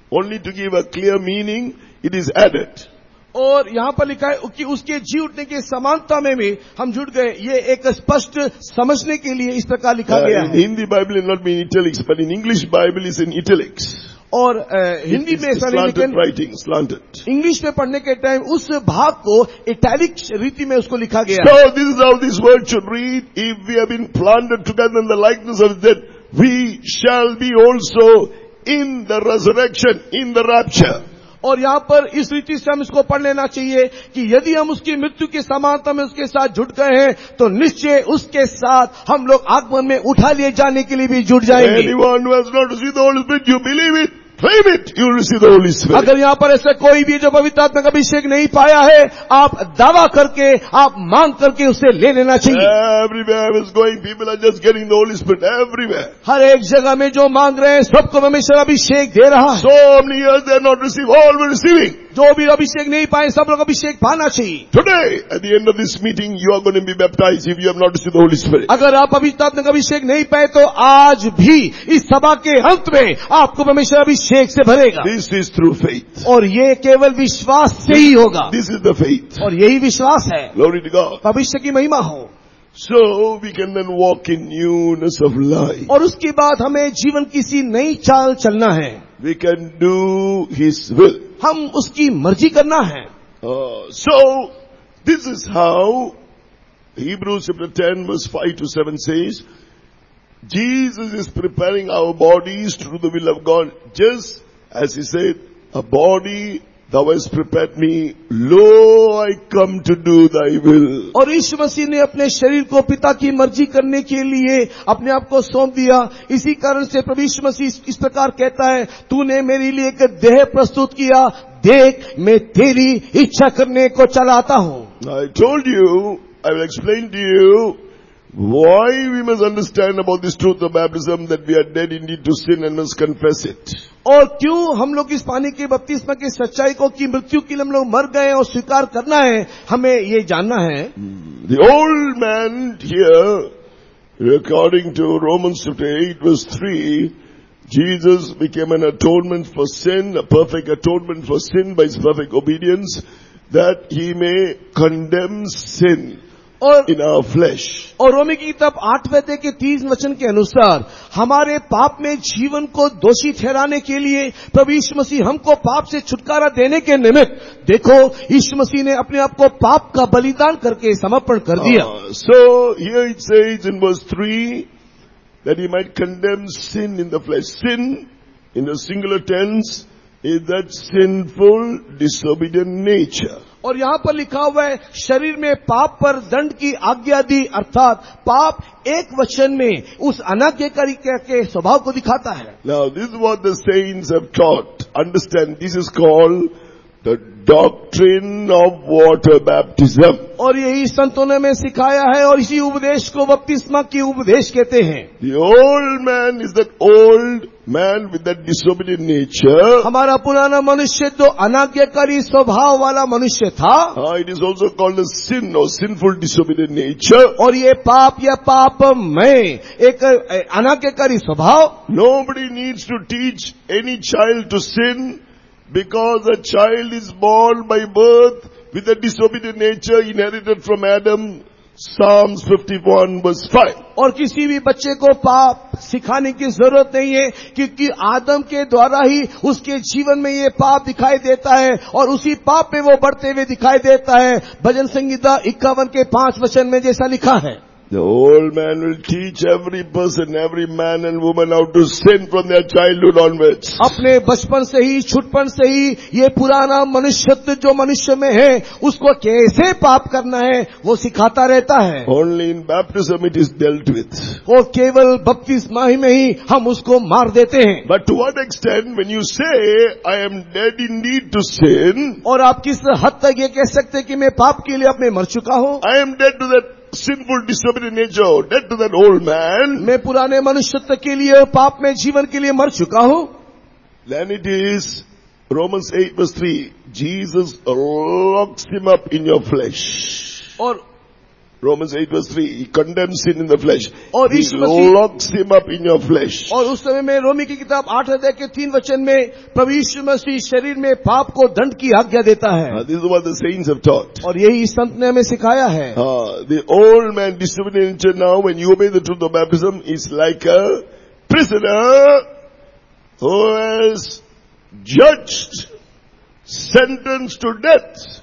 Only to give a clear meaning, it is added. और यहाँ पर लिखा है कि उसके जी उठने की समानता में भी हम जुट गए. ये एक स्पष्ट समझने के लिए इस प्रकार लिखा गया है. In Hindi Bible it not be in italics, but in English Bible is in italics. और हिंदी में ऐसा नहीं, लेकिन slanted. इंग्लिश में पढ़ने के टाइम उस भाग को इटैलिक रीति में उसको लिखा गया. So this is how this word should read. If we have been planted together in the likeness of death, we shall be also in the resurrection, in the rapture. और यहाँ पर इस रीति से हम इसको पढ़ लेना चाहिए कि यदि हम उसकी मृत्यु की समानता में उसके साथ जुट गए हैं, तो निश्चय उसके साथ हम लोग आगमन में उठा लिए जाने के लिए भी जुट जाएंगे. Anyone who has not received the Holy Spirit, you believe it, claim it, you will receive the Holy Spirit. अगर यहाँ पर ऐसा कोई भी जो पवित्र आत्मा का अभिषेक नहीं पाया है, आप दावा करके, आप मांग करके उसे ले लेना चाहिए. Everywhere I was going, people are just getting the Holy Spirit. Everywhere. हर एक जगह में जो मांग रहे हैं, सबको परमेश्वर अभिषेक दे रहा है. So many years they are not received, all were receiving. जो भी अभिषेक नहीं पाए, सब लोग अभिषेक पाना चाहिए. Today, at the end of this meeting, you are going to be baptized if you have not received the Holy Spirit. अगर आप पवित्र आत्मा का अभिषेक नहीं पाए, तो आज भी इस सभा के अंत में आपको परमेश्वर अभिषेक से भरेगा. This is through faith. और ये केवल विश्वास से ही होगा. This is the faith. और यही विश्वास है. Glory to God. भविष्य की महिमा हो. So we can then walk in newness of life. और उसके बाद हमें जीवन की सी नई चाल चलना है. We can do His will. हम उसकी मर्जी करना है. So this is how Hebrews chapter 10 verse 5 to 7 says, Jesus is preparing our bodies to do the will of God, just as He said, a body thou hast prepared me, lo, I come to do thy will. और यीशु मसीह ने अपने शरीर को पिता की मर्जी करने के लिए अपने आप को सौंप दिया. इसी कारण से प्रभु यीशु मसीह इस प्रकार कहता है, तूने मेरे लिए एक देह प्रस्तुत किया, देख मैं तेरी इच्छा करने को चलाता हूँ. I told you, I will explain to you why we must understand about this truth of baptism, that we are dead indeed to sin and must confess it. और क्यों हम लोग इस पानी के बपतिस्मा की सच्चाई को कि मृत्यु के लिए हम लोग मर गए और स्वीकार करना है, हमें ये जानना है. The old man here, according to Romans chapter 8 verse 3, Jesus became an atonement for sin, a perfect atonement for sin by His perfect obedience, that He may condemn sin और in our flesh. और रोमी की किताब 8वें अध्याय के 30 वचन के अनुसार हमारे पाप में जीवन को दोषी ठहराने के लिए प्रभु यीशु मसीह हमको पाप से छुटकारा देने के निमित्त, देखो यीशु मसीह ने अपने आप को पाप का बलिदान करके समर्पण कर दिया. So here it says in verse 3 that He might condemn sin in the flesh. Sin in the singular tense is that sinful, disobedient nature. और यहाँ पर लिखा हुआ है, शरीर में पाप पर दंड की आज्ञा दी, अर्थात पाप एक वचन में उस अनाज्ञाकारी के स्वभाव को दिखाता है. Now this is what the saints have taught. Understand, this is called the doctrine of water baptism. और यही संतों ने हमें सिखाया है और इसी उपदेश को बपतिस्मा की उपदेश कहते हैं. The old man is that old man with that disobedient nature. हमारा पुराना मनुष्य जो अनाज्ञाकारी स्वभाव वाला मनुष्य था, It is also called a sin or sinful disobedient nature. और ये पाप या पाप में एक अनाज्ञाकारी स्वभाव. Nobody needs to teach any child to sin, because a child is born by birth with a disobedient nature inherited from Adam. Psalms 51 verse 5. और किसी भी बच्चे को पाप सिखाने की जरूरत नहीं है, क्योंकि आदम के द्वारा ही उसके जीवन में ये पाप दिखाई देता है और उसी पाप में वो बढ़ते हुए दिखाई देता है. भजन संहिता 51 के 5 वचन में जैसा लिखा है. The old man will teach every person, every man and woman how to sin from their childhood onwards. अपने बचपन से ही, छुटपन से ही ये पुराना मनुष्यत्व जो मनुष्य में है उसको कैसे पाप करना है वो सिखाता रहता है. Only in baptism it is dealt with. और केवल बपतिस्मा ही में ही हम उसको मार देते हैं. But to what extent when you say, I am dead indeed to sin, और आप किस हद तक ये कह सकते हैं कि मैं पाप के लिए अब मैं मर चुका हूँ, I am dead to that sinful disobedient nature, dead to that old man, मैं पुराने मनुष्यत्व के लिए, पाप में जीवन के लिए मर चुका हूँ. then it is Romans 8 verse 3, Jesus locks him up in your flesh. और Romans 8 verse 3, He condemns sin in the flesh. और He Yeshu Masih locks him up in your flesh. और उस समय में रोमी की किताब 8 अध्याय के 3 वचन में प्रभु यीशु मसीह शरीर में पाप को दंड की आज्ञा देता है. This is what the saints have taught. और यही संत ने हमें सिखाया है. The old man disobedient nature now, when you obey the truth of baptism, is like a prisoner who has judged, sentenced to death,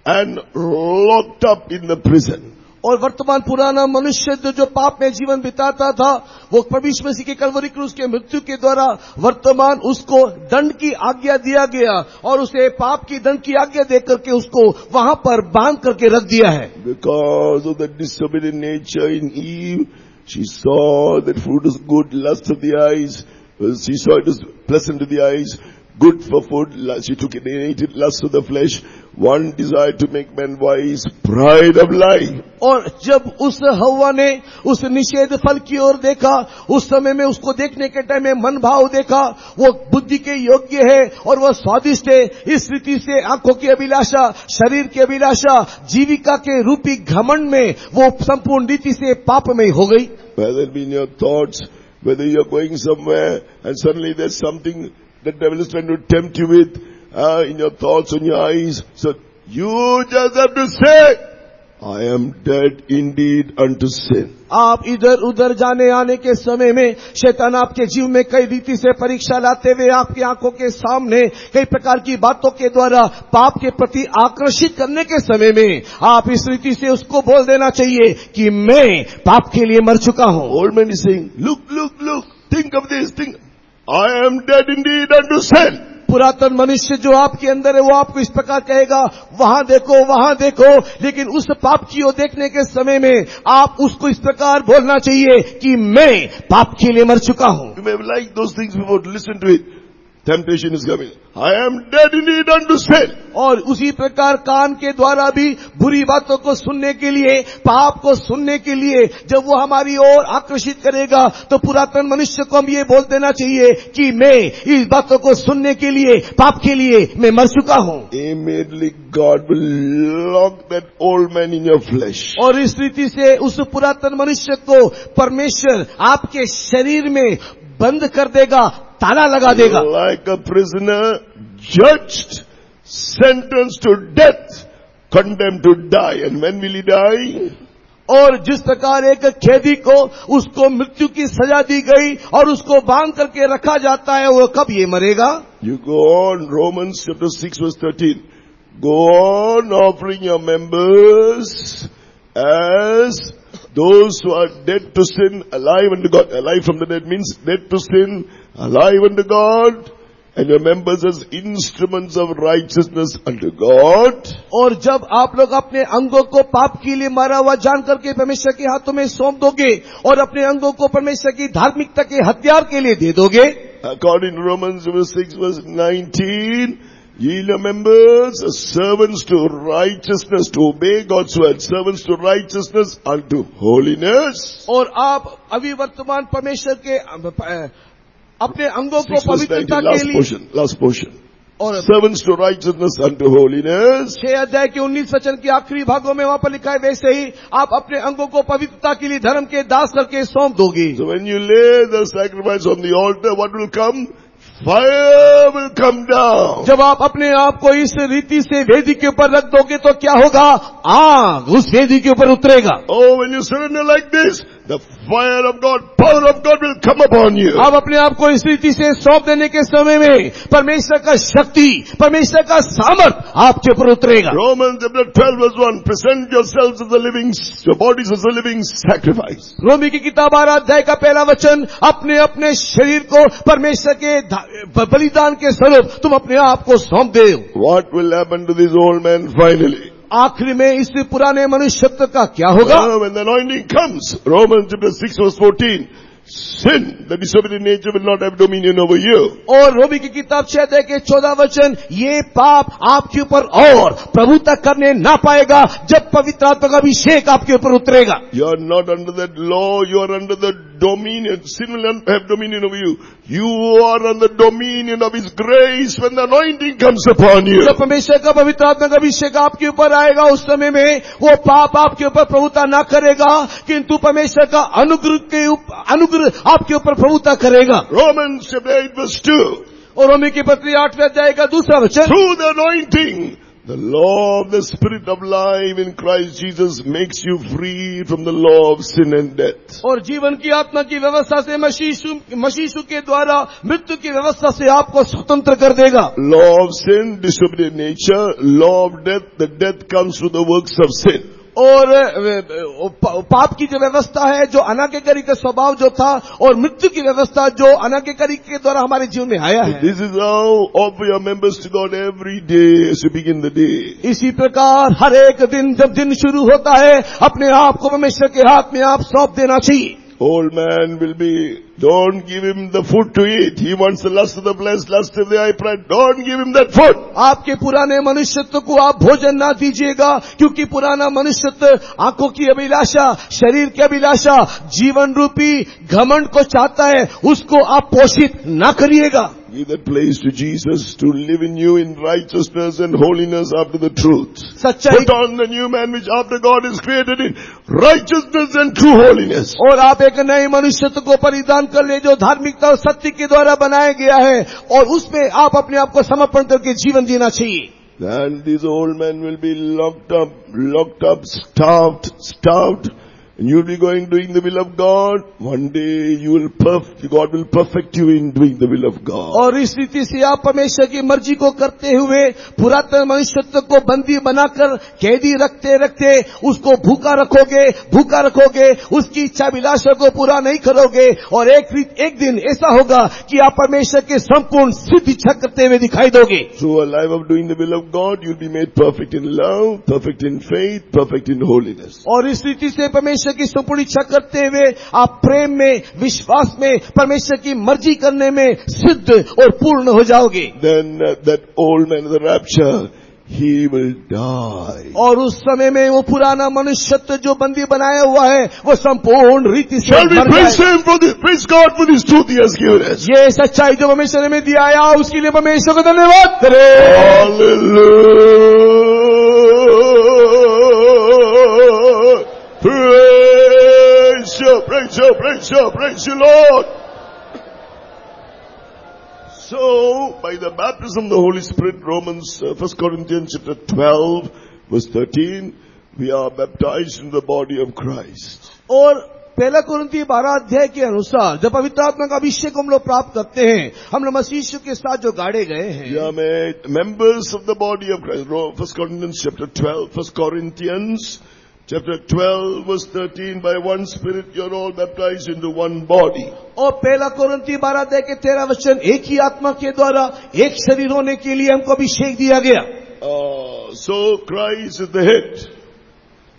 and locked up in the prison. और वर्तमान पुराना मनुष्य जो पाप में जीवन बिताता था, वो प्रभु यीशु मसीह के कलवरी क्रूस के मृत्यु के द्वारा वर्तमान उसको दंड की आज्ञा दिया गया और उसे पाप की दंड की आज्ञा देकर के उसको वहां पर बांध करके रख दिया है. Because of the disobedient nature in Eve, she saw that food is good, lust of the eyes. She saw it was pleasant to the eyes, good for food. She took it and ate it, lust of the flesh. One desire to make man wise, pride of life. और जब उस हव्वा ने उस निषेध फल की ओर देखा, उस समय में उसको देखने के टाइम में मन भाव देखा, वो बुद्धि के योग्य है और वो स्वादिष्ट है. इस रीति से आंखों की अभिलाषा, शरीर की अभिलाषा, जीविका के रूपी घमंड में वो संपूर्ण रीति से पाप में हो गई. Whether it be in your thoughts, whether you are going somewhere and suddenly there's something the devil is trying to tempt you with, in your thoughts, in your eyes. So you just have to say, I am dead indeed unto sin. आप इधर उधर जाने आने के समय में शैतान आपके जीव में कई रीति से परीक्षा लाते हुए आपकी आंखों के सामने कई प्रकार की बातों के द्वारा पाप के प्रति आकर्षित करने के समय में आप इस रीति से उसको बोल देना चाहिए कि मैं पाप के लिए मर चुका हूं। Old man is saying, look, think of this, think. I am dead indeed unto sin. पुरातन मनुष्य जो आपके अंदर है वो आपको इस प्रकार कहेगा, वहां देखो, लेकिन उस पाप की ओर देखने के समय में आप उसको इस प्रकार बोलना चाहिए कि मैं पाप के लिए मर चुका हूं। You may have liked those things before, listen to it. Temptation is coming. I am dead indeed unto sin. और उसी प्रकार कान के द्वारा भी बुरी बातों को सुनने के लिए, पाप को सुनने के लिए जब वो हमारी ओर आकर्षित करेगा तो पुरातन मनुष्य को हम ये बोल देना चाहिए कि मैं इस बातों को सुनने के लिए, पाप के लिए मैं मर चुका हूं। Immediately God will lock that old man in your flesh. और इस रीति से उस पुरातन मनुष्य को परमेश्वर आपके शरीर में बंद कर देगा, ताला लगा देगा। Like a prisoner judged, sentenced to death, condemned to die. And when will he die? और जिस प्रकार एक कैदी को उसको मृत्यु की सजा दी गई और उसको बांध करके रखा जाता है, वो कब ये मरेगा? You go on, Romans chapter 6 verse 13. Go on offering your members as those who are dead to sin, alive unto God. Alive from the dead means dead to sin, alive unto God, and your members as instruments of righteousness unto God. और जब आप लोग अपने अंगों को पाप के लिए मारा हुआ जान करके परमेश्वर के हाथों में सौंप दोगे और अपने अंगों को परमेश्वर की धार्मिकता के हथियार के लिए दे दोगे, According to Romans 6 verse 19, yield your members as servants to righteousness, to obey God's word, servants to righteousness unto holiness. और आप अभी वर्तमान परमेश्वर के अपने अंगों को 6 verse 19, पवित्रता के लिए, last portion. और Servants to righteousness unto holiness. 6 अध्याय के 19 वचन के आखिरी भागों में वहां पर लिखा है, वैसे ही आप अपने अंगों को पवित्रता के लिए धर्म के दास करके सौंप दोगे। So when you lay the sacrifice on the altar, what will come? Fire will come down. जब आप अपने आप को इस रीति से वेदी के ऊपर रख दोगे तो क्या होगा? आग उस वेदी के ऊपर उतरेगा। Oh, when you surrender like this, the fire of God, power of God will come upon you. आप अपने आप को इस रीति से सौंप देने के समय में परमेश्वर का शक्ति, परमेश्वर का सामर्थ आपके ऊपर उतरेगा। Romans chapter 12 verse 1, present yourselves as a living, your bodies as a living sacrifice. रोमी की किताब 12 अध्याय का पहला वचन, अपने अपने शरीर को परमेश्वर के बलिदान के स्वरूप तुम अपने आप को सौंप दे। What will happen to this old man finally? आखिर में इस पुराने मनुष्यत्व का क्या होगा? When the anointing comes, Romans chapter 6 verse 14, sin, the disobedient nature will not have dominion over you. और रोमी की किताब 6 अध्याय के 14 वचन, ये पाप आपके ऊपर और प्रभुता करने ना पाएगा जब पवित्र आत्मा का अभिषेक आपके ऊपर उतरेगा। You are not under that law, you are under the dominion. Sin will not have dominion over you. You are under the dominion of His grace when the anointing comes upon you. जब परमेश्वर का पवित्र आत्मा का अभिषेक आपके ऊपर आएगा उस समय में वो पाप आपके ऊपर प्रभुता ना करेगा, किंतु परमेश्वर का अनुग्रह आपके ऊपर प्रभुता करेगा। Romans chapter 8 verse 2. और रोमी की पत्री 8वें अध्याय का दूसरा वचन, Through the anointing, the law of the Spirit of life in Christ Jesus makes you free from the law of sin and death. और जीवन की आत्मा की व्यवस्था से मसीह के द्वारा मृत्यु की व्यवस्था से आपको स्वतंत्र कर देगा। Law of sin, disobedient nature. Law of death, the death comes through the works of sin. और पाप की जो व्यवस्था है, जो अनाज्ञाकारी का स्वभाव जो था, और मृत्यु की व्यवस्था जो अनाज्ञाकारी के द्वारा हमारे जीवन में आया है। This is how offer your members to God every day as you begin the day. इसी प्रकार हर एक दिन जब दिन शुरू होता है अपने आप को परमेश्वर के हाथ में आप सौंप देना चाहिए। Old man will be, don't give him the food to eat. He wants the lust of the flesh, lust of the eye, pride. Don't give him that food. आपके पुराने मनुष्यत्व को आप भोजन ना दीजिएगा, क्योंकि पुराना मनुष्यत्व आंखों की अभिलाषा, शरीर की अभिलाषा, जीवन रूपी घमंड को चाहता है, उसको आप पोषित ना करिएगा। Give that place to Jesus to live in you in righteousness and holiness after the truth. सच्चाई Put on the new man which after God is created in righteousness and true holiness. और आप एक नए मनुष्यत्व को परिधान कर ले जो धार्मिकता और सत्य के द्वारा बनाया गया है, और उसमें आप अपने आप को समर्पण करके जीवन जीना चाहिए। And these old men will be locked up, starved. And you'll be going doing the will of God. One day God will perfect you in doing the will of God. और इस रीति से आप परमेश्वर की मर्जी को करते हुए पुरातन मनुष्यत्व को बंदी बनाकर कैदी रखते उसको भूखा रखोगे, उसकी इच्छा विलासों को पूरा नहीं करोगे, और एक दिन ऐसा होगा कि आप परमेश्वर के संपूर्ण सिद्ध इच्छा करते हुए दिखाई दोगे. Through a life of doing the will of God, you'll be made perfect in love, perfect in faith, perfect in holiness. और इस रीति से परमेश्वर की संपूर्ण इच्छा करते हुए आप प्रेम में, विश्वास में, परमेश्वर की मर्जी करने में सिद्ध और पूर्ण हो जाओगे. Then that old man in the rapture, he will die. और उस समय में वो पुराना मनुष्यत्व जो बंदी बनाया हुआ है वो संपूर्ण रीति से Shall we मर praise जाएगा. Him for this? Praise God for this truth He has given us. ये सच्चाई जो परमेश्वर ने हमें दिया है उसके लिए परमेश्वर को धन्यवाद करें. Hallelujah. Praise you, Lord. So, by the baptism of the Holy Spirit, Romans, 1 Corinthians chapter 12, verse 13, we are baptized in the body of Christ. और पहला कुरिन्थी 12 अध्याय के अनुसार जब पवित्र आत्मा का अभिषेक हम लोग प्राप्त करते हैं, हम लोग मसीह यीशु के साथ जो गाड़े गए हैं, We are made members of the body of Christ. 1 Corinthians chapter 12, 1 Corinthians chapter 12 verse 13, by one Spirit you are all baptized into one body. और पहला कुरिन्थी 12 अध्याय के 13 वचन, एक ही आत्मा के द्वारा एक शरीर होने के लिए हमको अभिषेक दिया गया. So Christ is the head.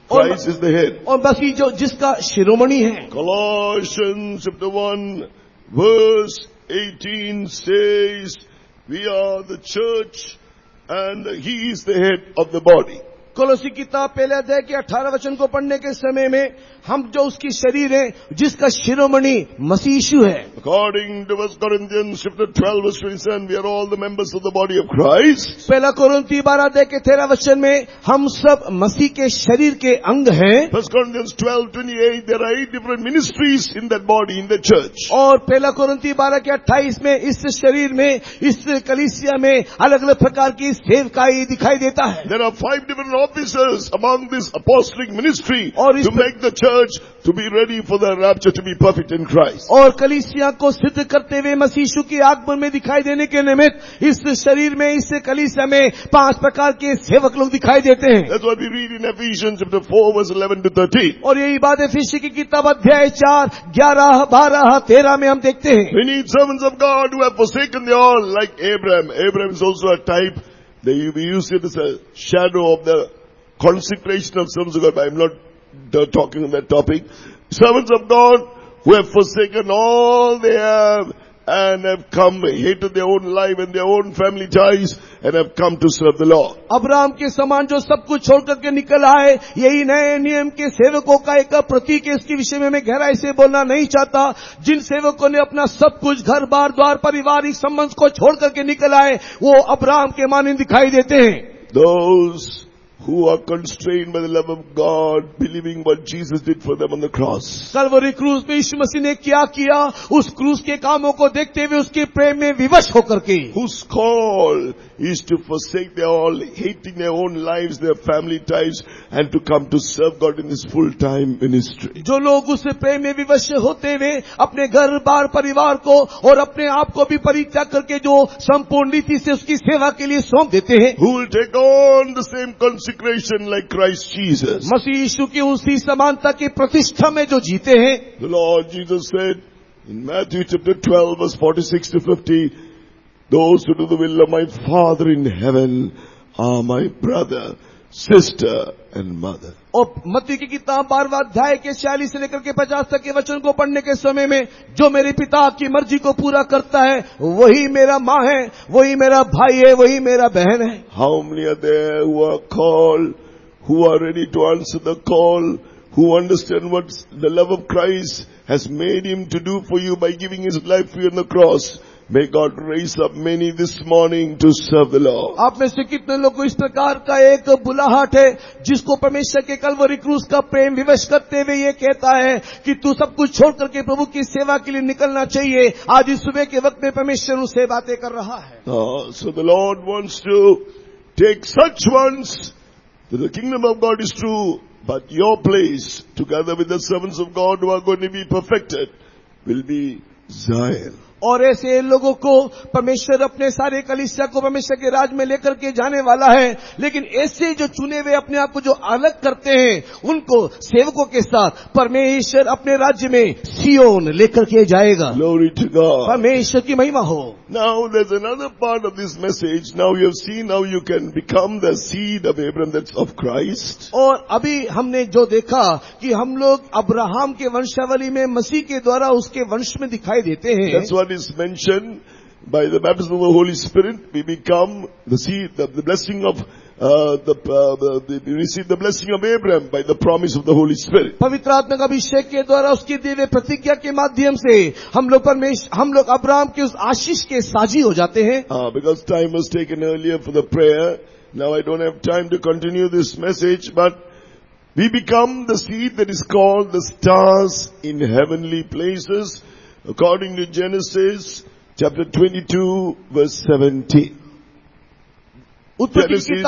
Christ is the head. और मसीह जो जिसका शिरोमणि है. Colossians chapter 1 verse 18 says, we are the church and He is the head of the body. कोलोसी किताब पहले अध्याय के 18 वचन को पढ़ने के समय में हम जो उसकी शरीर है, जिसका शिरोमणि मसीह यीशु है. According to 1 Corinthians chapter 12 verse 27, we are all the members of the body of Christ. पहला कोरिन्थी 12 अध्याय के 13 वचन में हम सब मसीह के शरीर के अंग हैं. 1 Corinthians 12:28, there are 8 different ministries in that body, in the church. और पहला कोरिन्थी 12 के 28 में इस शरीर में, इस कलीसिया में अलग अलग प्रकार की सेवकाई दिखाई देता है. There are 5 different officers among this apostolic ministry और to make the church to be ready for the rapture, to be perfect in Christ. और कलीसिया को सिद्ध करते हुए मसीह यीशु के आगमन में दिखाई देने के निमित्त इस शरीर में, इस कलीसिया में 5 प्रकार के सेवक लोग दिखाई देते हैं. That's what we read in Ephesians chapter 4 verse 11 to 13. और यही बात एफिसी की किताब अध्याय 4, 11, 12, 13 में हम देखते हैं. We need servants of God who have forsaken their all, like Abraham. Abraham is also a type. We use it as a shadow of the consecration of servants of God, but I'm not talking on that topic. Servants of God who have forsaken all they have and have come, hated their own life and their own family ties and have come to serve the Lord. Abraham के समान जो सब कुछ छोड़ करके निकल आए, यही नए नियम के सेवकों का एक प्रतीक है. इसके विषय में मैं गहराई से बोलना नहीं चाहता. जिन सेवकों ने अपना सब कुछ, घर बार द्वार, पारिवारिक संबंध को छोड़ करके निकल आए, वो अब्राहम के मानिंद दिखाई देते हैं. Those who are constrained by the love of God, believing what Jesus did for them on the cross. Kalvari क्रूस में यीशु मसीह ने क्या किया, उस क्रूस के कामों को देखते हुए उसके प्रेम में विवश होकर के, Whose call is to forsake their all, hating their own lives, their family ties, and to come to serve God in His full-time ministry. जो लोग उस प्रेम में विवश होते हुए अपने घर बार परिवार को और अपने आप को भी परित्याग करके जो संपूर्ण रीति से उसकी सेवा के लिए सौंप देते हैं, Who will take on the same consecration like Christ Jesus. मसीह यीशु की उसी समानता की प्रतिष्ठा में जो जीते हैं. The Lord Jesus said in Matthew chapter 12 verse 46 to 50, those who do the will of my Father in heaven are my brother, sister and mother. और मत्ती की किताब 12वां अध्याय के 46 से लेकर के 50 तक के वचन को पढ़ने के समय में जो मेरे पिता की मर्जी को पूरा करता है, वही मेरा माँ है, वही मेरा भाई है, वही मेरा बहन है. How many are there who are called, who are ready to answer the call, who understand what the love of Christ has made Him to do for you by giving His life for you on the cross? May God raise up many this morning to serve the Lord. आप में से कितने लोग को इस प्रकार का एक बुलाहट है जिसको परमेश्वर के कलवरी क्रूस का प्रेम विवश करते हुए ये कहता है कि तू सब कुछ छोड़ करके प्रभु की सेवा के लिए निकलना चाहिए. आज इस सुबह के वक्त में परमेश्वर उससे बातें कर रहा है. So the Lord wants to take such ones that the kingdom of God is true, but your place, together with the servants of God who are going to be perfected, will be Zion. और ऐसे लोगों को परमेश्वर अपने सारे कलीसिया को परमेश्वर के राज में लेकर के जाने वाला है, लेकिन ऐसे जो चुने हुए अपने आप को जो अलग करते हैं उनको सेवकों के साथ परमेश्वर अपने राज्य में सियोन लेकर के जाएगा। Glory to God. परमेश्वर की महिमा हो। Now there's another part of this message. Now you have seen how you can become the seed of Abraham, that's of Christ. और अभी हमने जो देखा कि हम लोग अब्राहम के वंशावली में मसीह के द्वारा उसके वंश में दिखाई देते हैं। That's what is mentioned by the baptism of the Holy Spirit. We become the seed, the blessing of we receive the blessing of Abraham by the promise of the Holy Spirit. पवित्र आत्मा का अभिषेक के द्वारा उसकी दी हुई प्रतिज्ञा के माध्यम से हम लोग अब्राहम के उस आशीष के साझी हो जाते हैं। Because time was taken earlier for the prayer, now I don't have time to continue this message, but we become the seed that is called the stars in heavenly places, according to Genesis chapter 22 verse 17. Genesis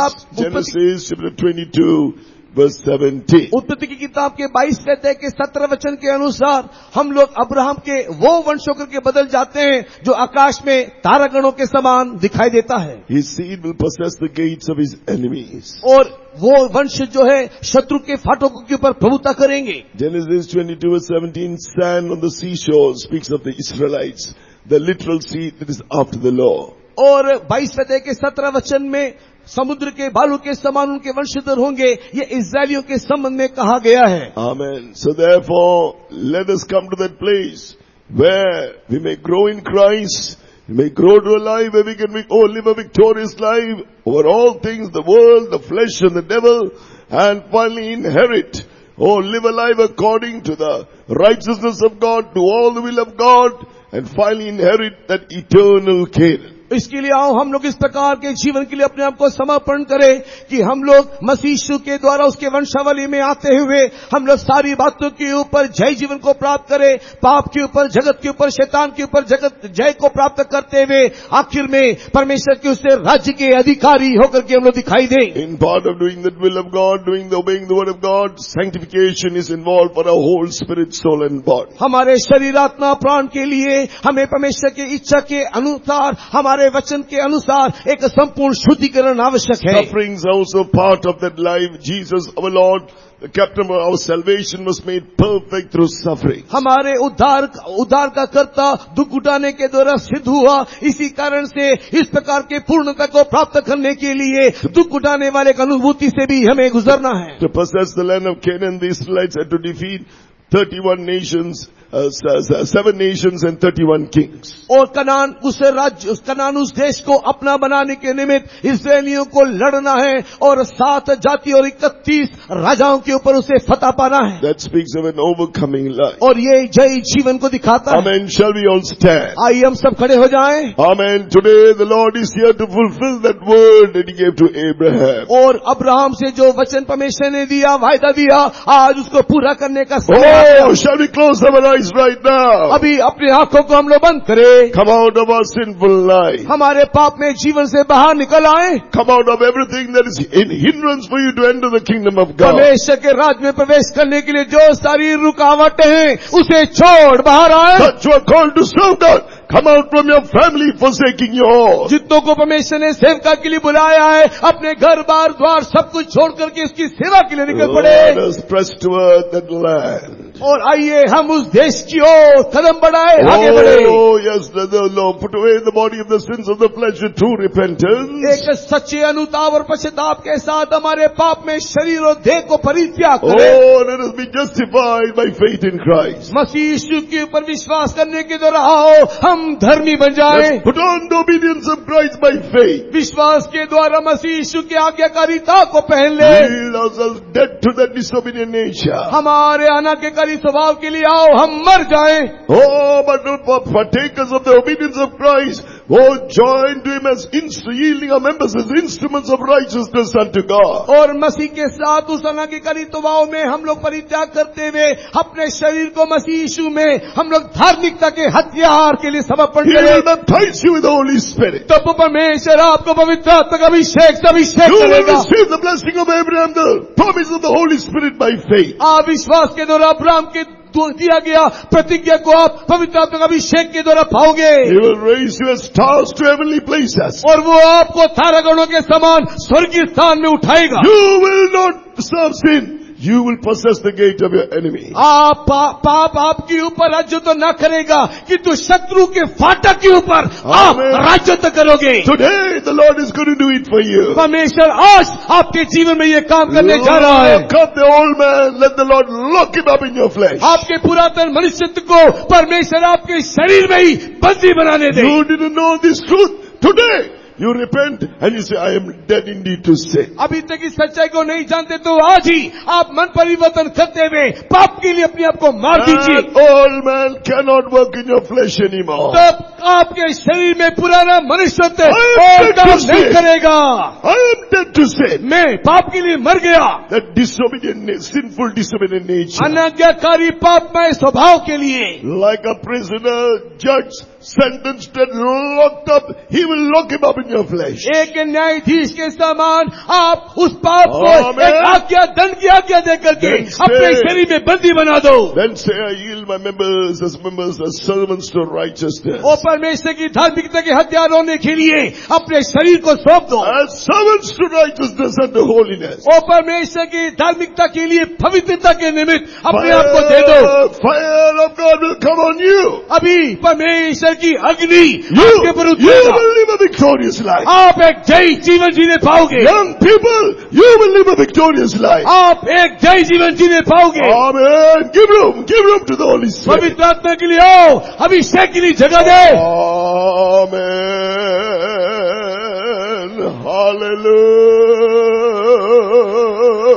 chapter 22 verse 17. उत्पत्ति की किताब के 22 अध्याय के 17 वचन के अनुसार हम लोग अब्राहम के वो वंश होकर के बदल जाते हैं जो आकाश में तारागणों के समान दिखाई देता है। His seed will possess the gates of his enemies. और वो वंश जो है शत्रु के फाटकों के ऊपर प्रभुता करेंगे। Genesis 22 verse 17, sand on the seashore speaks of the Israelites, the literal seed that is after the law. और 22 अध्याय के 17 वचन में समुद्र के बालू के समान उनके वंशधर होंगे, ये इस्राएलियों के संबंध में कहा गया है। Amen. So therefore, let us come to that place where we may grow in Christ, we may grow to a life where we can live a victorious life over all things, the world, the flesh and the devil, and finally inherit, live a life according to the righteousness of God, do all the will of God, and finally inherit that eternal Canaan. इसके लिए आओ हम लोग इस प्रकार के जीवन के लिए अपने आप को समर्पण करें कि हम लोग मसीह यीशु के द्वारा उसके वंशावली में आते हुए हम लोग सारी बातों के ऊपर जय जीवन को प्राप्त करें, पाप के ऊपर, जगत के ऊपर, शैतान के ऊपर जगत जय को प्राप्त करते हुए आखिर में परमेश्वर के उससे राज्य के अधिकारी होकर के हम लोग दिखाई दें। In part of doing the will of God, obeying the word of God, sanctification is involved for our whole spirit, soul and body. हमारे शरीर, आत्मा, प्राण के लिए हमें परमेश्वर की इच्छा के अनुसार, हमारे वचन के अनुसार एक संपूर्ण शुद्धिकरण आवश्यक है। Suffering is also part of that life. Jesus, our Lord, the captain of our salvation, was made perfect through suffering. हमारे उद्धार का कर्ता दुख उठाने के द्वारा सिद्ध हुआ, इसी कारण से इस प्रकार के पूर्णता को प्राप्त करने के लिए दुख उठाने वाले एक अनुभूति से भी हमें गुजरना है। To possess the land of Canaan, the Israelites had to defeat 31 nations, 7 nations and 31 kings. और कनान उस देश को अपना बनाने के निमित्त इस्राएलियों को लड़ना है और 7 जाति और 31 राजाओं के ऊपर उसे फतह पाना है। That speaks of an overcoming life. और ये जय जीवन को दिखाता है। Amen. Shall we all stand? आइए हम सब खड़े हो जाएं। Amen. Today the Lord is here to fulfill that word that He gave to Abraham. और अब्राहम से जो वचन परमेश्वर ने दिया, वायदा दिया, आज उसको पूरा करने का समय। Shall we close our eyes right now? अभी अपनी आंखों को हम लोग बंद करें। Come out of our sinful life. हमारे पाप में जीवन से बाहर निकल आए। Come out of everything that is in hindrance for you to enter the kingdom of God. परमेश्वर के राज में प्रवेश करने के लिए जो सारी रुकावटें हैं उसे छोड़ बाहर आए। But you are called to serve God. Come out from your family, forsaking your all. जितनों को परमेश्वर ने सेवका के लिए बुलाया है, अपने घर बार द्वार सब कुछ छोड़ करके उसकी सेवा के लिए निकल पड़े। Let us press toward that land. और आइए हम उस देश की ओर कदम बढ़ाए, आगे बढ़े। Oh yes, the Lord put away the body of the sins of the flesh with true repentance. एक सच्चे अनुताप और पश्चाताप के साथ हमारे पाप में शरीर और देह को परित्याग करें। Oh, let us be justified by faith in Christ. मसीह यीशु के ऊपर विश्वास करने के द्वारा आओ हम धर्मी बन जाएं। Let's put on the obedience of Christ by faith. विश्वास के द्वारा मसीह यीशु की आज्ञाकारिता को पहन ले। Yield ourselves dead to that disobedient nature. हमारे अनाज्ञाकारी स्वभाव के लिए आओ हम मर जाएं। Oh, but for partakers of the obedience of Christ, Oh, join to him as yielding our members as instruments of righteousness unto God. और मसीह के साथ उस अनाज्ञाकारी तवाओं में हम लोग परित्याग करते हुए अपने शरीर को मसीह यीशु में हम लोग धार्मिकता के हथियार के लिए समर्पण He करें। will baptize you with the Holy Spirit. तब परमेश्वर आपको पवित्र आत्मा का अभिषेक You will करेगा। receive the blessing of Abraham, the promise of the Holy Spirit by faith. आप विश्वास के द्वारा अब्राहम के दिया गया प्रतिज्ञा को आप पवित्र आत्मा का अभिषेक के द्वारा पाओगे। He will raise you as stars to heavenly places. और वो आपको तारागणों के समान स्वर्गीय स्थान में उठाएगा। You will not serve sin. You will possess the gate of your enemy. आप पाप आपके ऊपर राज्य तो न करेगा, किंतु शत्रु के फाटक के ऊपर आप राज्य तो करोगे। Today the Lord is going to do it for you. परमेश्वर आज आपके जीवन में ये काम करने जा रहा है। Lock up the old man. Let the Lord lock him up in your flesh. आपके पुरातन मनुष्यत्व को परमेश्वर आपके शरीर में ही बंदी बनाने दे। You didn't know this truth. Today you repent and you say, I am dead indeed to sin. अभी तक इस सच्चाई को नहीं जानते तो आज ही आप मन परिवर्तन करते हुए पाप के लिए अपने आप को मार दीजिए। That old man cannot work in your flesh anymore. तब आपके शरीर में पुराना मनुष्यत्व और काम नहीं करेगा। I am dead to sin. मैं पाप के लिए मर गया। That disobedient, sinful, disobedient nature. अनाज्ञाकारी पापमय स्वभाव के लिए Like a prisoner, judge, sentenced and locked up, he will lock him up in your flesh. एक न्यायाधीश के समान आप उस पाप को Amen. एक आज्ञा दंड की आज्ञा दे करके अपने शरीर में बंदी बना दो। Then say, I yield my members as servants to righteousness. ओ परमेश्वर की धार्मिकता के हथियार होने के लिए अपने शरीर को सौंप दो। As servants to righteousness and to holiness. ओ परमेश्वर की धार्मिकता के लिए पवित्रता के निमित्त अपने आप को दे दो। Fire of God will come on you. अभी परमेश्वर की अग्नि You आपके ऊपर उतरेगा। will live a victorious life. आप एक जयी जीवन जीने पाओगे। Young people, you will live a victorious life. आप एक जयी जीवन जीने पाओगे। Amen. Give room to the Holy Spirit. पवित्र आत्मा के लिए आओ, अभिषेक के लिए जगह दे। Amen. Hallelujah.